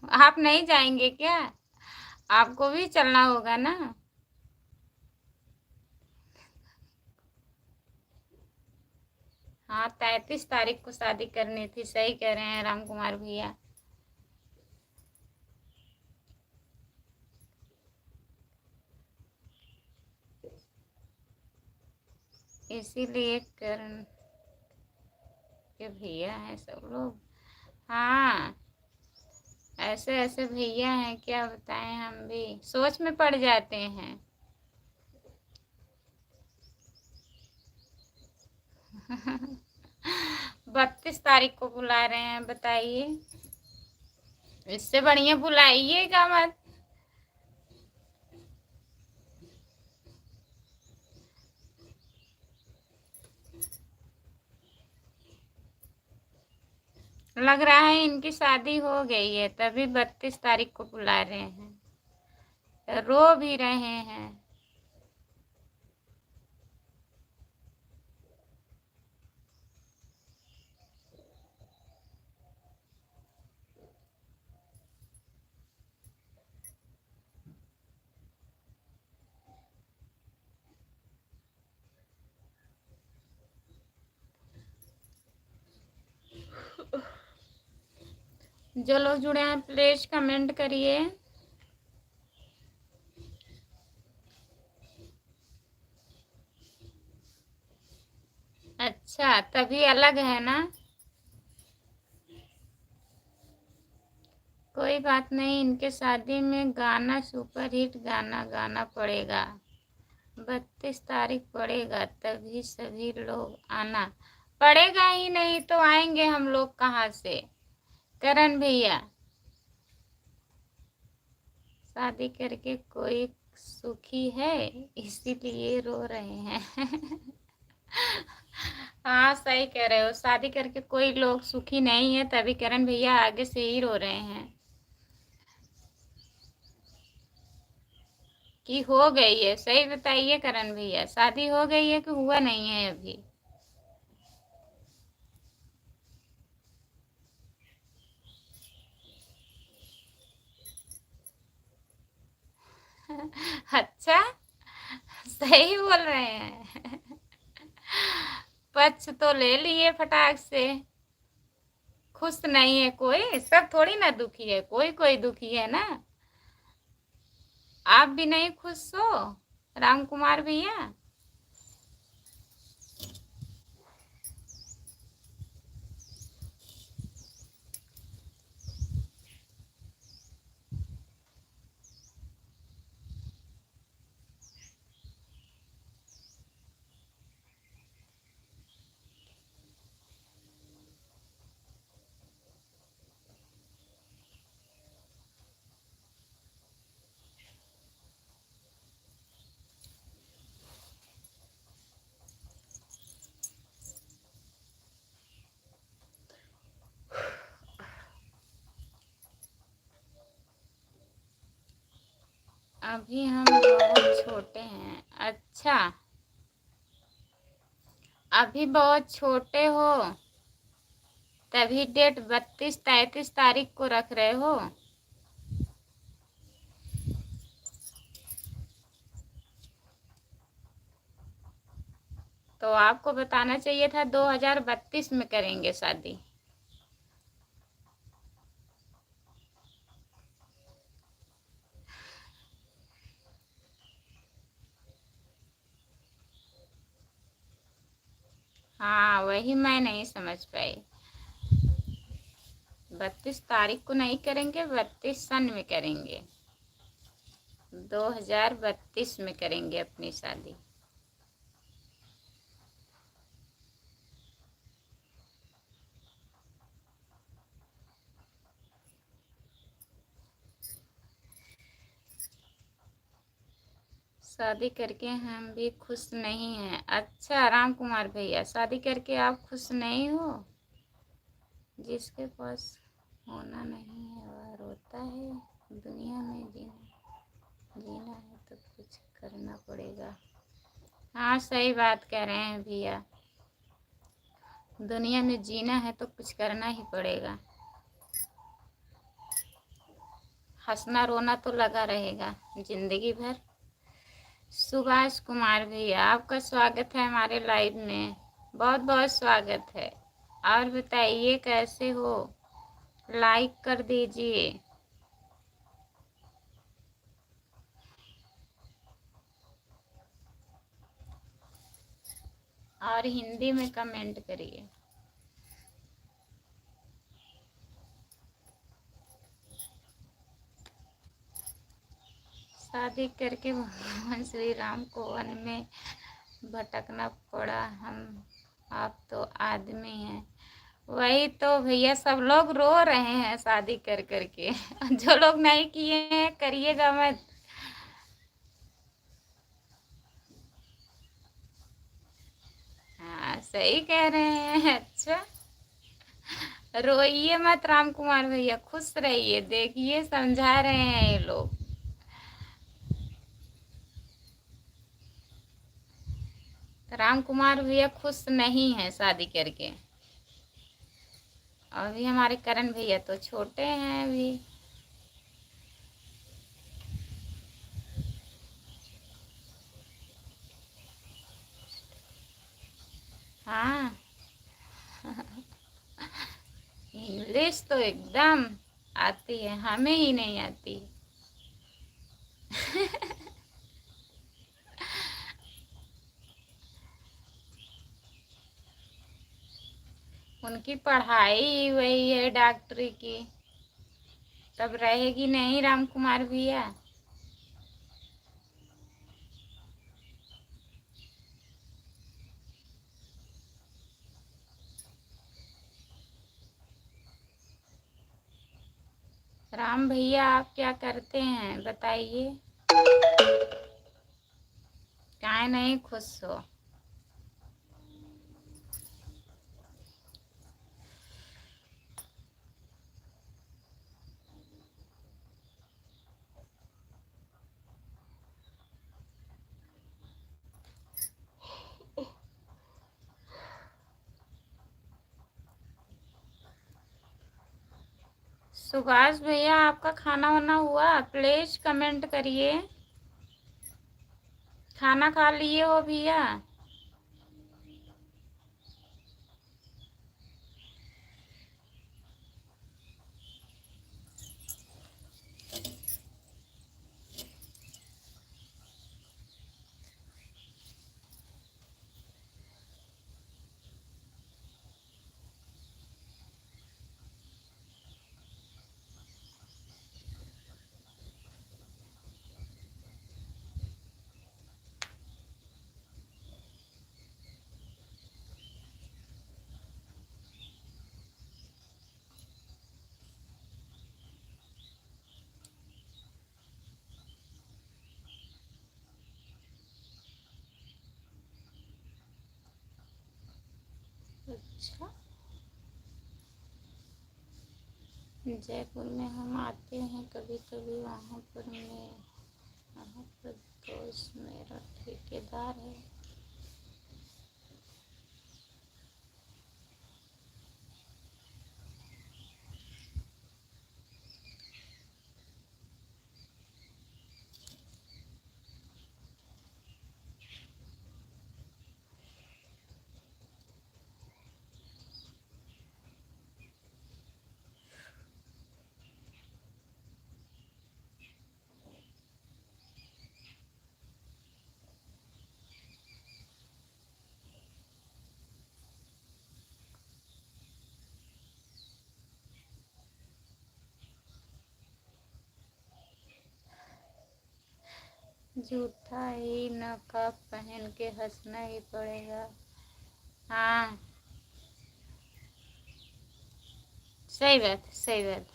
आप नहीं जाएंगे क्या? आपको भी चलना होगा ना। हाँ, 33 तारीख को शादी करनी थी, सही कह रहे हैं राम कुमार भैया। इसीलिए करण के भैया हैं सब लोग। हाँ, ऐसे ऐसे भैया हैं, क्या बताएं, हम भी सोच में पड़ जाते हैं। 32 तारीख को बुला रहे हैं, बताइए। इससे बढ़िया बुलाइएगा मत। लग रहा है इनकी शादी हो गई है, तभी 32 तारीख को बुला रहे हैं। रो भी रहे हैं। जो लोग जुड़े हैं प्लीज कमेंट करिए। अच्छा, तभी अलग है ना। कोई बात नहीं, इनके शादी में गाना सुपर हिट गाना गाना पड़ेगा। 32 तारीख पड़ेगा, तभी सभी लोग आना। पड़ेगा ही नहीं तो आएंगे हम लोग कहाँ से। करण भैया, शादी करके कोई सुखी है, इसीलिए रो रहे हैं। हाँ सही कह रहे हो, शादी करके कोई लोग सुखी नहीं है, तभी करण भैया आगे से ही रो रहे हैं कि हो गई है। सही बताइए करण भैया, शादी हो गई है कि हुआ नहीं है अभी। अच्छा, सही बोल रहे हैं। पक्ष तो ले लिए फटाक से। खुश नहीं है कोई, सब थोड़ी ना दुखी है, कोई कोई दुखी है ना। आप भी नहीं खुश हो राम कुमार भैया। अभी हम बहुत छोटे हैं। अच्छा, अभी बहुत छोटे हो, तभी डेट 32-33 तारीख को रख रहे हो। तो आपको बताना चाहिए था 2032 में करेंगे शादी। हाँ, वही मैं नहीं समझ पाई। 32 तारीख को नहीं करेंगे, 32 सन में करेंगे। 2032 में करेंगे अपनी शादी। शादी करके हम भी खुश नहीं हैं। अच्छा राम कुमार भैया, शादी करके आप खुश नहीं हो। जिसके पास होना नहीं है वह रोता है। दुनिया में जीना है तो कुछ करना पड़ेगा। हाँ सही बात कह रहे हैं भैया, दुनिया में जीना है तो कुछ करना ही पड़ेगा। हंसना रोना तो लगा रहेगा जिंदगी भर। सुभाष कुमार भैया, आपका स्वागत है हमारे लाइव में, बहुत बहुत स्वागत है। और बताइए कैसे हो, लाइक कर दीजिए और हिंदी में कमेंट करिए। शादी करके भगवान श्री राम को वन में भटकना पड़ा। हम आप तो आदमी हैं। वही तो भैया, सब लोग रो रहे हैं शादी कर करके। जो लोग नहीं किए हैं करिएगा मत। हाँ सही कह रहे हैं। अच्छा, रोइए मत राम कुमार भैया, खुश रहिए, देखिए समझा रहे हैं ये लोग। राम कुमार भैया खुश नहीं है शादी करके। अभी हमारे करण भैया तो छोटे हैं अभी। हाँ, इंग्लिश तो एकदम आती है, हमें ही नहीं आती। उनकी पढ़ाई वही है डॉक्टरी की, तब रहेगी नहीं राम कुमार भैया। राम भैया आप क्या करते हैं बताइए, काहे नहीं खुश हो? सुभाष भैया आपका खाना वाना हुआ? प्लीज कमेंट करिए। खाना खा लिए हो भैया? अच्छा, जयपुर में हम आते हैं कभी कभी, वहाँ पर दोस्त मेरा ठेकेदार है। जूठा ही नकाब पहन के हंसना ही पड़ेगा। हाँ सही बात, सही बात।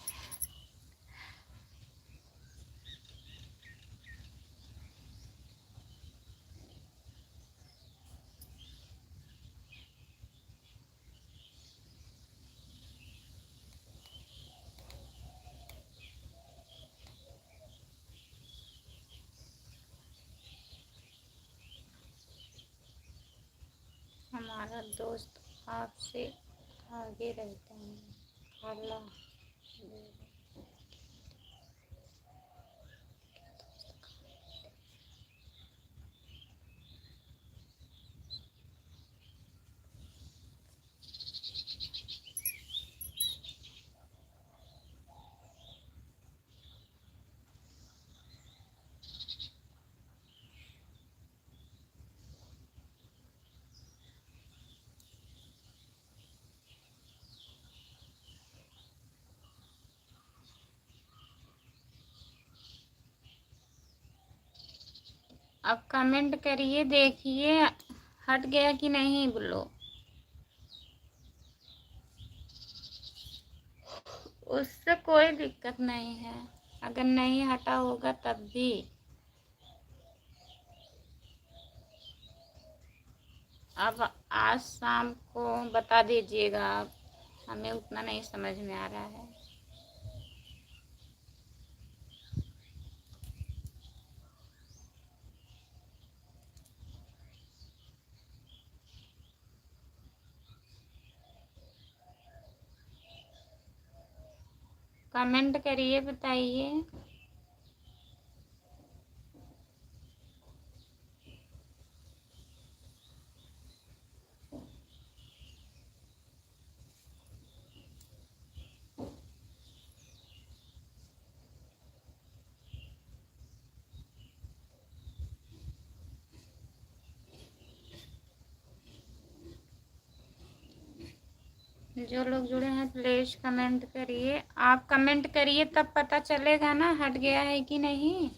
हमारा दोस्त आपसे आगे रहता है, खाला। अब कमेंट करिए, देखिए हट गया कि नहीं बोलो। उससे कोई दिक्कत नहीं है, अगर नहीं हटा होगा तब भी। अब आज शाम को बता दीजिएगा आप, हमें उतना नहीं समझ में आ रहा है। कमेंट करिए, बताइए। जो लोग जुड़े हैं प्लीज कमेंट करिए। आप कमेंट करिए तब पता चलेगा ना हट गया है कि नहीं।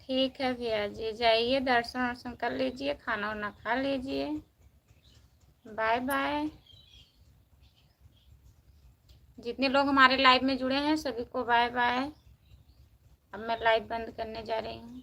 ठीक है भैया जी, जाइए दर्शन वर्शन कर लीजिए, खाना वाना खा लीजिए। Bye bye. जितने लोग हमारे लाइव में जुड़े हैं सभी को बाय बाय। अब मैं लाइव बंद करने जा रही हूँ।